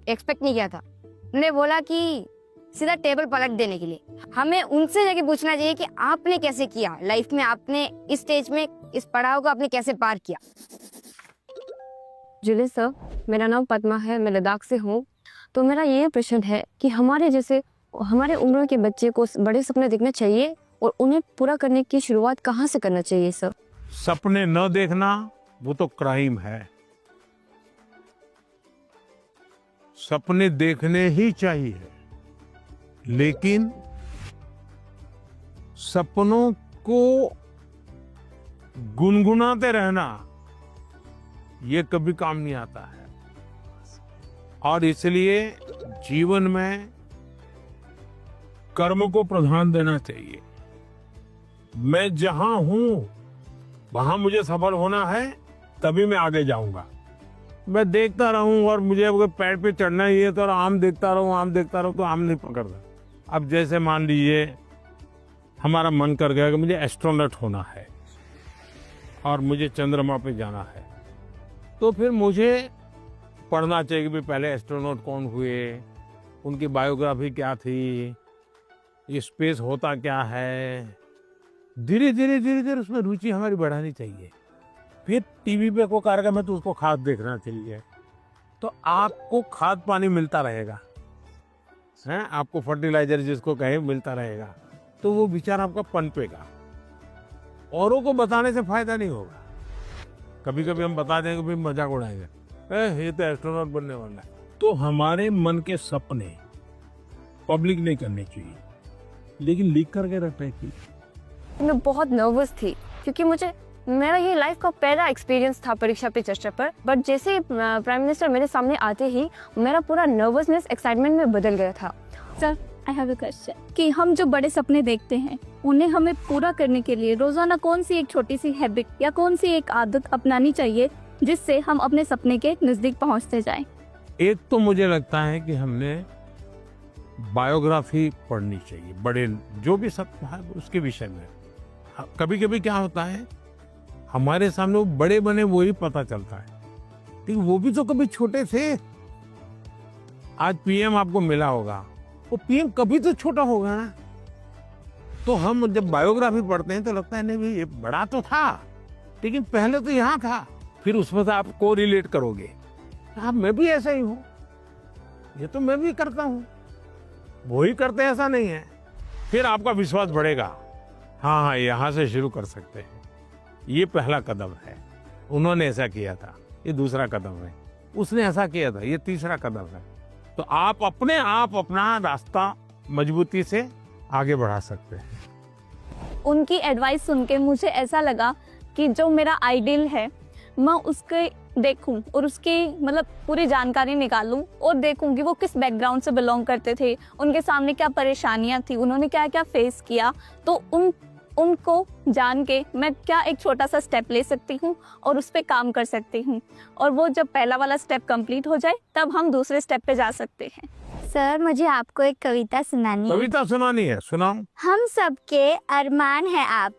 Speaker 2: एक्सपेक्ट नहीं किया था। उन्होंने बोला कि सीधा टेबल पलट देने के लिए हमें उनसे जाके पूछना चाहिए कि आपने कैसे किया लाइफ में, आपने इस स्टेज में इस पड़ाव को आपने कैसे पार किया। जुले सर, मेरा नाम पद्मा है, मैं लद्दाख से हूँ। तो मेरा ये प्रश्न है कि हमारे उम्र के बच्चे को बड़े सपने देखना चाहिए और उन्हें पूरा करने की शुरुआत कहाँ से करना चाहिए सर?
Speaker 3: सपने न देखना वो तो क्राइम है। सपने देखने ही चाहिए, लेकिन सपनों को गुनगुनाते रहना ये कभी काम नहीं आता है। और इसलिए जीवन में कर्म को प्रधान देना चाहिए। मैं जहां हूं वहां मुझे सफल होना है, तभी मैं आगे जाऊंगा। मैं देखता रहूं और मुझे अगर पैर पे चढ़ना ही है तो आम देखता रहूं तो आम नहीं पकड़ता। अब जैसे मान लीजिए हमारा मन कर गया कि मुझे एस्ट्रोनॉट होना है और मुझे चंद्रमा पे जाना है, तो फिर मुझे पढ़ना चाहिए कि पहले एस्ट्रोनॉट कौन हुए, उनकी बायोग्राफी क्या थी, ये स्पेस होता क्या है। धीरे धीरे उसमें रुचि हमारी बढ़ानी चाहिए। फिर टीवी पे कोई कार्यक्रम है तो उसको खाद देखना चाहिए, तो आपको खाद पानी मिलता रहेगा, हैं, आपको फर्टिलाइजर जिसको कहे मिलता रहेगा, तो वो विचार आपका पनपेगा। औरों को बताने से फायदा नहीं होगा। कभी कभी हम बता देंगे भाई मजाक उड़ाएंगे, ये तो एस्ट्रोनॉट बनने वाला है। तो हमारे मन के सपने पब्लिक नहीं करने चाहिए, लेकिन लीक करके रखने चाहिए।
Speaker 2: मैं बहुत नर्वस थी क्योंकि मेरा ये लाइफ का पहला एक्सपीरियंस था परीक्षा पे चर्चा पर। बट जैसे प्राइम मिनिस्टर मेरे सामने आते ही मेरा पूरा नर्वसनेस एक्साइटमेंट में बदल गया था।
Speaker 1: Sir I have a question कि हम जो बड़े सपने देखते हैं उन्हें हमें पूरा करने के लिए रोजाना कौन सी एक छोटी सी हैबिट या कौन सी एक आदत अपनानी चाहिए जिससे हम अपने सपने के नजदीक पहुंचते जाएं?
Speaker 3: एक तो मुझे लगता है कि हमने बायोग्राफी पढ़नी चाहिए, बड़े जो भी सपना है उसके विषय में। कभी कभी क्या होता है हमारे सामने वो बड़े बने वो ही पता चलता है, लेकिन वो भी तो कभी छोटे थे। आज पीएम आपको मिला होगा, वो पीएम कभी तो छोटा होगा ना। तो हम जब बायोग्राफी पढ़ते हैं तो लगता है नहीं भाई ये बड़ा तो था, लेकिन पहले तो यहाँ था। फिर उसमें से आप को रिलेट करोगे, आप मैं भी ऐसा ही हूँ, ये तो मैं भी करता हूँ, वो ही करते हैं ऐसा नहीं है। फिर आपका विश्वास बढ़ेगा, हाँ यहाँ से शुरू कर सकते हैं। ये पहला कदम है, उन्होंने ऐसा किया था, ये दूसरा कदम है, उसने ऐसा किया था, ये तीसरा कदम है। तो आप अपने आप अपना रास्ता मजबूती से आगे बढ़ा सकते हैं।
Speaker 1: उनकी एडवाइस सुन के मुझे ऐसा लगा कि जो मेरा आइडियल है मैं उसके देखूं और उसकी पूरी जानकारी निकालूं और देखूं कि वो किस बैकग्राउंड से बिलोंग करते थे, उनके सामने क्या परेशानियां थी, उन्होंने क्या क्या फेस किया। तो उनको जान के मैं क्या एक छोटा सा स्टेप ले सकती हूँ और उस पर काम कर सकती हूँ, और वो जब पहला वाला स्टेप कंप्लीट हो जाए तब हम दूसरे स्टेप पे जा सकते हैं।
Speaker 2: सर मुझे आपको एक कविता सुनानी है।
Speaker 3: कविता सुनानी है, सुनाओ।
Speaker 2: हम सबके अरमान है आप,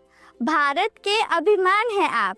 Speaker 2: भारत के अभिमान है आप,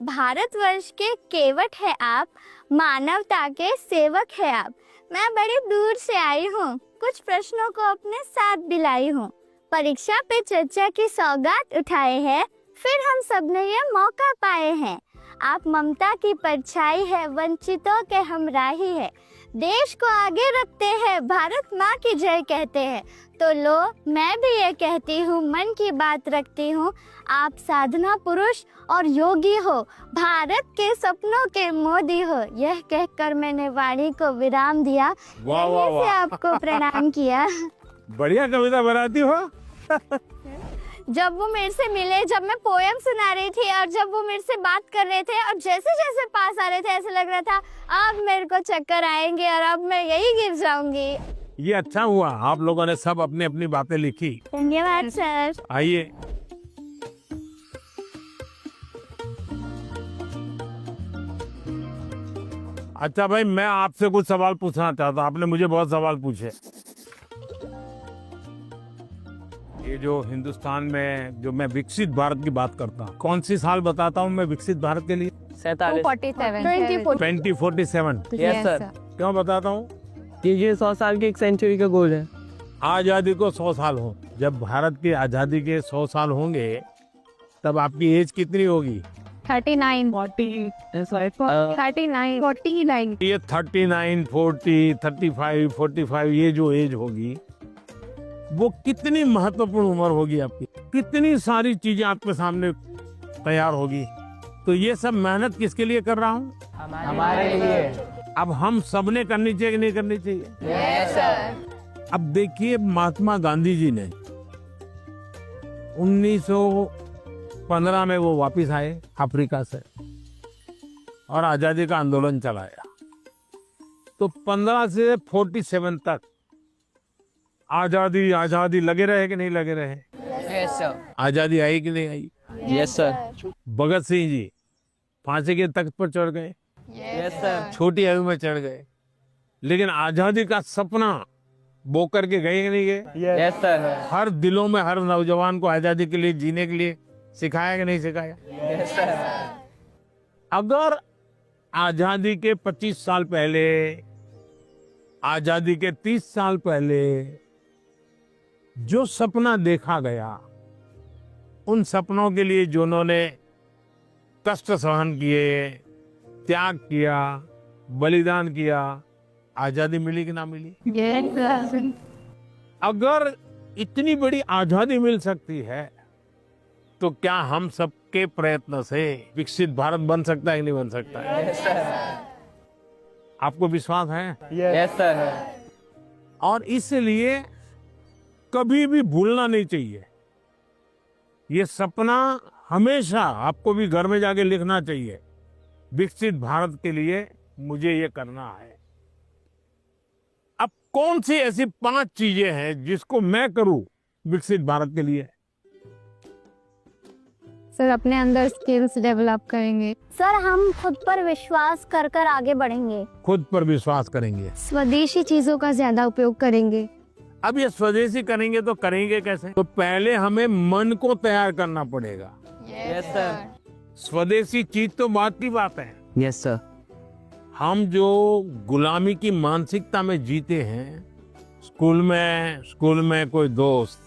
Speaker 2: भारतवर्ष के केवट है आप, मानवता के सेवक है आप। मैं बड़ी दूर से आई हूँ, कुछ प्रश्नों को अपने साथ भी लाई हूँ। परीक्षा पे चर्चा की सौगात उठाए हैं, फिर हम सब ने ये मौका पाए हैं। आप ममता की परछाई है, वंचितों के हमराही है, देश को आगे रखते हैं, भारत माँ की जय कहते हैं। तो लो, मैं भी ये कहती हूँ, मन की बात रखती हूँ, आप साधना पुरुष और योगी हो, भारत के सपनों के मोदी हो। यह कहकर मैंने वाणी को विराम दिया।
Speaker 3: वाह वाह
Speaker 2: यहीं से
Speaker 3: वाह,
Speaker 2: आपको प्रणाम किया।
Speaker 3: बढ़िया कविता बनाती हो।
Speaker 2: जब वो मेरे से मिले, जब मैं पोयम सुना रही थी और जब वो मेरे से बात कर रहे थे और जैसे जैसे पास आ रहे थे, ऐसे लग रहा था अब मेरे को चक्कर आएंगे और अब मैं यही गिर जाऊंगी।
Speaker 3: ये अच्छा हुआ, आप लोगों ने सब अपनी अपनी बातें लिखी।
Speaker 2: धन्यवाद सर।
Speaker 3: आइए, अच्छा भाई, मैं आपसे कुछ सवाल पूछना चाहता हूँ। आपने मुझे बहुत सवाल पूछे। ये जो हिंदुस्तान में जो मैं विकसित भारत की बात करता हूँ, कौन सी साल बताता हूँ मैं विकसित भारत के लिए? 2047।
Speaker 4: Yes sir.
Speaker 3: क्यों बताता हूँ?
Speaker 4: ये 100 साल की एक सेंचुरी का गोल है।
Speaker 3: आजादी को 100 साल हो, जब भारत की आजादी के 100 साल होंगे तब आपकी एज कितनी होगी?
Speaker 7: 39
Speaker 3: ये 39, 40, 35, 45 ये जो एज होगी वो कितनी महत्वपूर्ण उम्र होगी आपकी। कितनी सारी चीजें आपके सामने तैयार होगी। तो ये सब मेहनत किसके लिए कर रहा हूँ?
Speaker 4: हमारे लिए।
Speaker 3: अब हम सब ने करनी चाहिए कि नहीं करनी चाहिए?
Speaker 7: Yes sir.
Speaker 3: अब देखिए, महात्मा गांधी जी ने 1915 में वो वापस आए अफ्रीका से और आजादी का आंदोलन चलाया। तो 15 से 47 तक आजादी आजादी लगे रहे कि नहीं लगे रहे?
Speaker 4: Yes sir.
Speaker 3: आजादी आई कि नहीं आई?
Speaker 4: Yes sir.
Speaker 3: भगत सिंह जी फांसी के तख्त पर चढ़ गए,
Speaker 4: यस सर।
Speaker 3: छोटी आयु में चढ़ गए, लेकिन आजादी का सपना बो करके गए कि नहीं गए?
Speaker 4: Yes sir.
Speaker 3: हर दिलों में हर नौजवान को आजादी के लिए जीने के लिए सिखाया कि नहीं सिखाया?
Speaker 4: Yes sir.
Speaker 3: अगर आजादी के 25 साल पहले, आजादी के 30 साल पहले जो सपना देखा गया, उन सपनों के लिए जिन्होंने कष्ट सहन किए, त्याग किया, बलिदान किया, आजादी मिली कि ना मिली? अगर इतनी बड़ी आजादी मिल सकती है तो क्या हम सबके प्रयत्न से विकसित भारत बन सकता है कि नहीं बन सकता है?
Speaker 4: Yes sir.
Speaker 3: आपको विश्वास है?
Speaker 4: Yes sir.
Speaker 3: और इसलिए कभी भी भूलना नहीं चाहिए। ये सपना हमेशा आपको भी घर में जाके लिखना चाहिए। विकसित भारत के लिए मुझे ये करना है। अब कौन सी ऐसी 5 चीजें हैं जिसको मैं करूं विकसित भारत के लिए?
Speaker 7: सर, अपने अंदर स्किल्स डेवलप करेंगे।
Speaker 2: सर, हम खुद पर विश्वास कर कर आगे बढ़ेंगे।
Speaker 3: खुद पर विश्वास करेंगे।
Speaker 7: स्वदेशी चीजों का ज्यादा उपयोग करेंगे।
Speaker 3: अब ये स्वदेशी करेंगे तो करेंगे कैसे? तो पहले हमें मन को तैयार करना पड़ेगा।
Speaker 4: Yes sir.
Speaker 3: स्वदेशी चीज तो बात की बात है।
Speaker 4: Yes sir.
Speaker 3: हम जो गुलामी की मानसिकता में जीते हैं, स्कूल में कोई दोस्त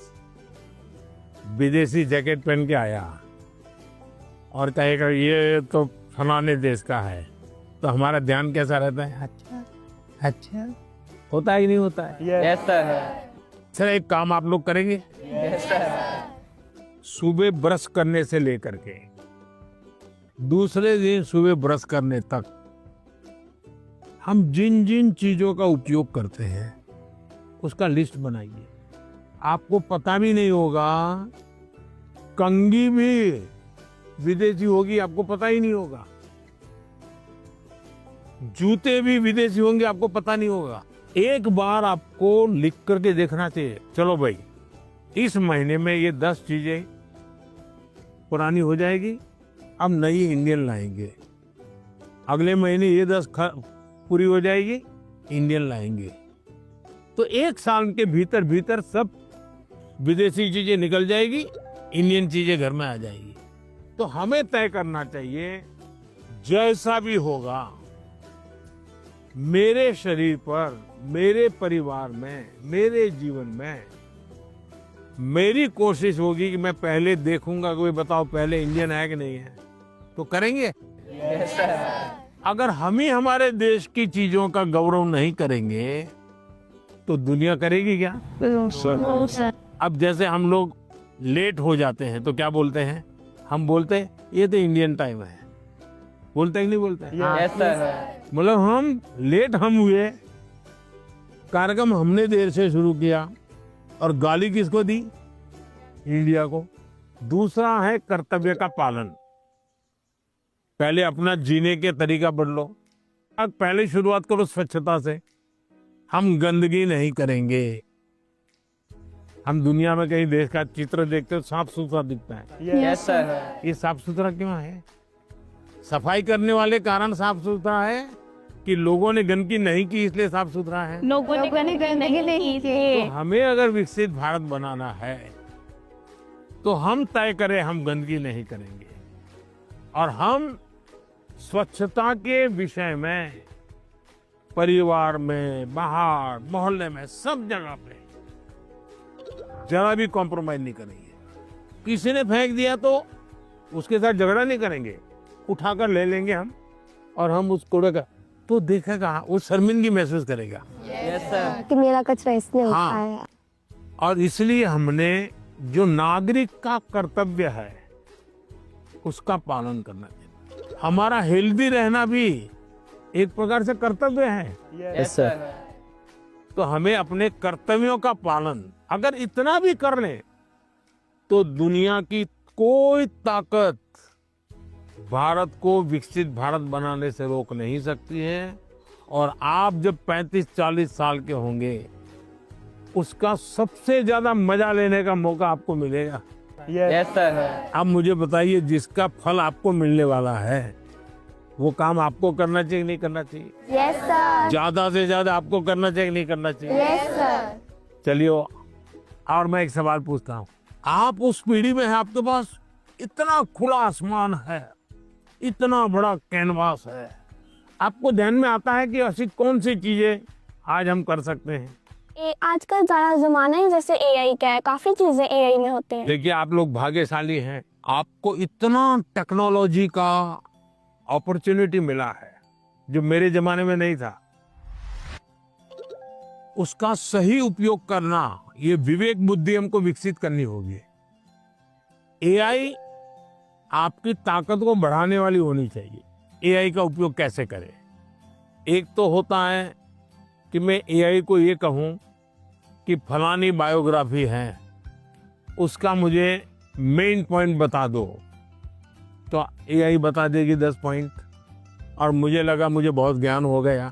Speaker 3: विदेशी जैकेट पहन के आया और कहेगा ये तो फलाने देश का है, तो हमारा ध्यान कैसा रहता है? अच्छा होता है कि नहीं होता है?
Speaker 4: Yes sir.
Speaker 3: सर, एक काम आप लोग करेंगे?
Speaker 4: Yes sir.
Speaker 3: सुबह ब्रश करने से लेकर के दूसरे दिन सुबह ब्रश करने तक हम जिन जिन चीजों का उपयोग करते हैं उसका लिस्ट बनाइए। आपको पता भी नहीं होगा, कंघी भी विदेशी होगी, आपको पता ही नहीं होगा। जूते भी विदेशी होंगे, आपको पता नहीं होगा। एक बार आपको लिख करके देखना चाहिए, चलो भाई इस महीने में ये 10 चीजें पुरानी हो जाएगी, अब नई इंडियन लाएंगे। अगले महीने ये 10 पूरी हो जाएगी, इंडियन लाएंगे। तो 1 साल के भीतर भीतर सब विदेशी चीजें निकल जाएगी, इंडियन चीजें घर में आ जाएगी। तो हमें तय करना चाहिए, जैसा भी होगा मेरे शरीर पर, मेरे परिवार में, मेरे जीवन में, मेरी कोशिश होगी कि मैं पहले देखूंगा, कोई बताओ पहले इंडियन है कि नहीं है, तो करेंगे।
Speaker 4: Yes sir.
Speaker 3: अगर हम ही हमारे देश की चीजों का गौरव नहीं करेंगे तो दुनिया करेगी क्या? अब जैसे हम लोग लेट हो जाते हैं तो क्या बोलते हैं? हम बोलते हैं ये तो इंडियन टाइम है, बोलते हैं कि नहीं बोलते हैं? मतलब हम लेट हम हुए, कार्यक्रम हमने देर से शुरू किया और गाली किसको दी? इंडिया को। दूसरा है कर्तव्य का पालन। पहले अपना जीने के तरीका बदलो। अब पहले शुरुआत करो स्वच्छता से। हम गंदगी नहीं करेंगे। हम दुनिया में कहीं देश का चित्र देखते हो साफ सुथरा दिखता है। ये साफ सुथरा क्यों है? सफाई करने वाले कारण साफ सुथरा है कि लोगों ने गंदगी नहीं की इसलिए साफ सुथरा है?
Speaker 7: लोगों ने नहीं
Speaker 3: तो हमें अगर विकसित भारत बनाना है तो हम तय करें हम गंदगी नहीं करेंगे और हम स्वच्छता के विषय में परिवार में, बाहर, मोहल्ले में, सब जगह पे जरा भी कॉम्प्रोमाइज नहीं करेंगे। किसी ने फेंक दिया तो उसके साथ झगड़ा नहीं करेंगे, उठाकर ले लेंगे हम और हम उस कूड़े का तो देखेगा, वो शर्मिंदगी महसूस करेगा
Speaker 2: कि मेरा कचरा इसने
Speaker 3: हाँ।
Speaker 2: उठाया।
Speaker 3: और इसलिए हमने जो नागरिक का कर्तव्य है उसका पालन करना चाहिए। हमारा हेल्दी रहना भी एक प्रकार से कर्तव्य है। तो हमें अपने कर्तव्यों का पालन अगर इतना भी कर लें तो दुनिया की कोई ताकत भारत को विकसित भारत बनाने से रोक नहीं सकती है। और आप जब 35-40 साल के होंगे उसका सबसे ज्यादा मजा लेने का मौका आपको मिलेगा। अब मुझे बताइए, जिसका फल आपको मिलने वाला है वो काम आपको करना चाहिए नहीं करना चाहिए?
Speaker 2: Yes sir.
Speaker 3: ज्यादा से ज्यादा आपको करना चाहिए नहीं करना चाहिए?
Speaker 2: Yes sir.
Speaker 3: चलिए, और मैं एक सवाल पूछता हूँ। आप उस पीढ़ी में हैं, आपके पास इतना खुला आसमान है, इतना बड़ा कैनवास है, आपको ध्यान में आता है कि ऐसी कौन सी चीजें आज हम कर सकते हैं?
Speaker 2: आजकल ज्यादा जमाना ही जैसे एआई का है, काफी चीजें एआई में होते हैं।
Speaker 3: देखिए, आप लोग भाग्यशाली हैं, आपको इतना टेक्नोलॉजी का अपॉर्चुनिटी मिला है जो मेरे जमाने में नहीं था। उसका सही उपयोग करना, ये विवेक बुद्धि हमको विकसित करनी होगी। एआई आपकी ताकत को बढ़ाने वाली होनी चाहिए। एआई का उपयोग कैसे करें? एक तो होता है कि मैं एआई को ये कहूं कि फलानी बायोग्राफी है, उसका मुझे मेन पॉइंट बता दो, तो एआई बता देगी 10 पॉइंट और मुझे लगा मुझे बहुत ज्ञान हो गया,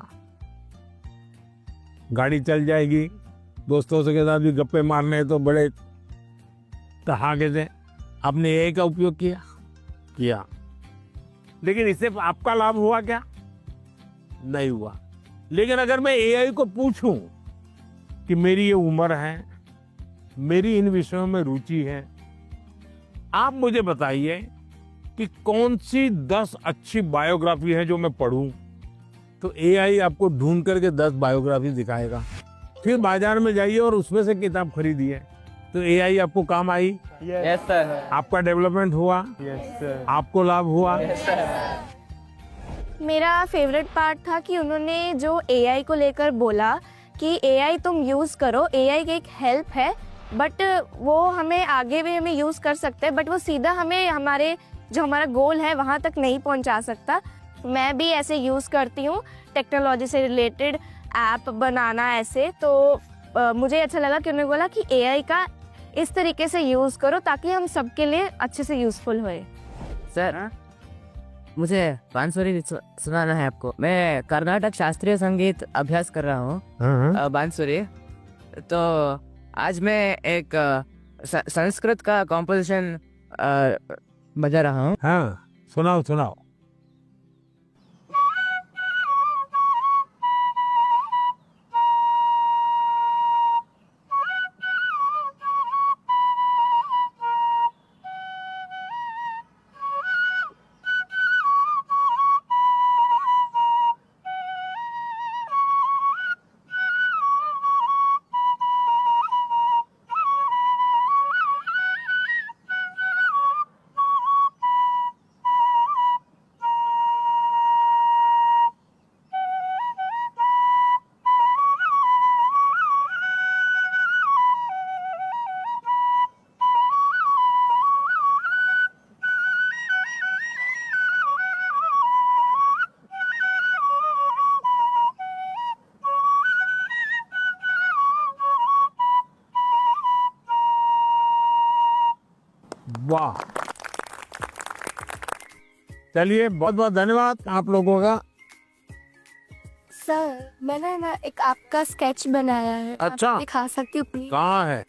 Speaker 3: गाड़ी चल जाएगी, दोस्तों के साथ भी गप्पे मारने हैं तो बड़े तहाके से आपने एआई का उपयोग किया, लेकिन इससे आपका लाभ हुआ क्या? नहीं हुआ। लेकिन अगर मैं एआई को पूछूं कि मेरी ये उम्र है, मेरी इन विषयों में रुचि है, आप मुझे बताइए कि कौन सी 10 अच्छी बायोग्राफी है जो मैं पढूं, तो एआई आपको ढूंढ करके 10 बायोग्राफी दिखाएगा। फिर बाजार में जाइए और उसमें से किताब खरीदिए, तो एआई आपको काम आई।
Speaker 4: Yes sir.
Speaker 3: आपका डेवलपमेंट हुआ।
Speaker 4: Yes sir.
Speaker 3: आपको लाभ हुआ।
Speaker 2: मेरा फेवरेट पार्ट था कि उन्होंने जो एआई को लेकर बोला कि एआई तुम यूज़ करो, एआई की एक हेल्प है, बट वो हमें आगे भी हमें यूज़ कर सकते हैं, बट वो सीधा हमें हमारे जो हमारा गोल है वहाँ तक नहीं पहुँचा सकता। मैं भी ऐसे यूज़ करती हूँ टेक्नोलॉजी से रिलेटेड ऐप बनाना ऐसे, तो मुझे अच्छा लगा कि उन्होंने बोला कि एआई का इस तरीके से यूज़ करो ताकि हम सबके लिए अच्छे से यूज़फुल होए।
Speaker 10: सर, मुझे बांसुरी सुनाना है आपको। मैं कर्नाटक शास्त्रीय संगीत अभ्यास कर रहा हूँ, बांसुरी। तो आज मैं एक संस्कृत का कॉम्पोजिशन बजा रहा हूँ।
Speaker 3: हाँ, सुनाओ। वाह, चलिए बहुत बहुत धन्यवाद आप लोगों का।
Speaker 2: सर मैंने ना एक आपका स्केच बनाया है,
Speaker 3: अच्छा।
Speaker 2: आप दिखा सकती हूँ प्लीज?
Speaker 3: कहाँ है?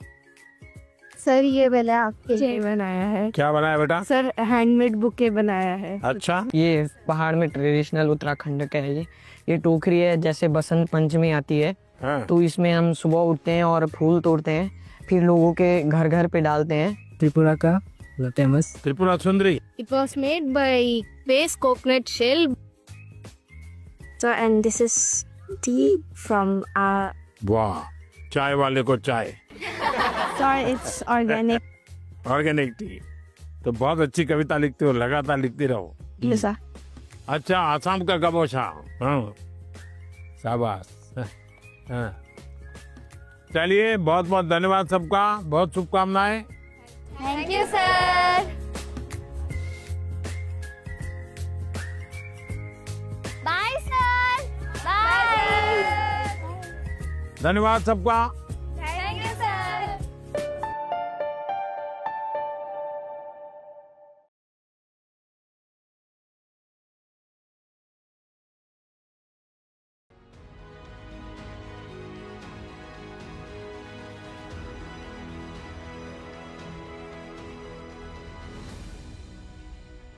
Speaker 2: सर ये मैंने आपके लिए बनाया है।
Speaker 3: क्या बनाया बेटा?
Speaker 2: सर हैंडमेड बुके बनाया है।
Speaker 3: अच्छा,
Speaker 4: ये पहाड़ में ट्रेडिशनल उत्तराखंड का है ये टोकरी है। जैसे बसंत पंचमी आती है
Speaker 3: हाँ।
Speaker 4: तो इसमें हम सुबह उठते हैं और फूल तोड़ते हैं, फिर लोगों के घर घर पे डालते हैं। त्रिपुरा का famous
Speaker 3: Tripura Sundari.
Speaker 2: It was made by base coconut shell. So and this is tea from
Speaker 3: वाह, चाय वाले को चाय,
Speaker 2: sorry it's organic.
Speaker 3: Organic T. तो बहुत अच्छी कविता लिखते हो, लगातार लिखती रहो।
Speaker 2: Yes, sir.
Speaker 3: अच्छा, आसाम का गबोशा। हाँ, शाबाश। हाँ। चलिए बहुत बहुत धन्यवाद सबका, बहुत शुभकामनाएं।
Speaker 2: Thank you, sir.
Speaker 7: Bye sir, bye.
Speaker 3: धन्यवाद सबका।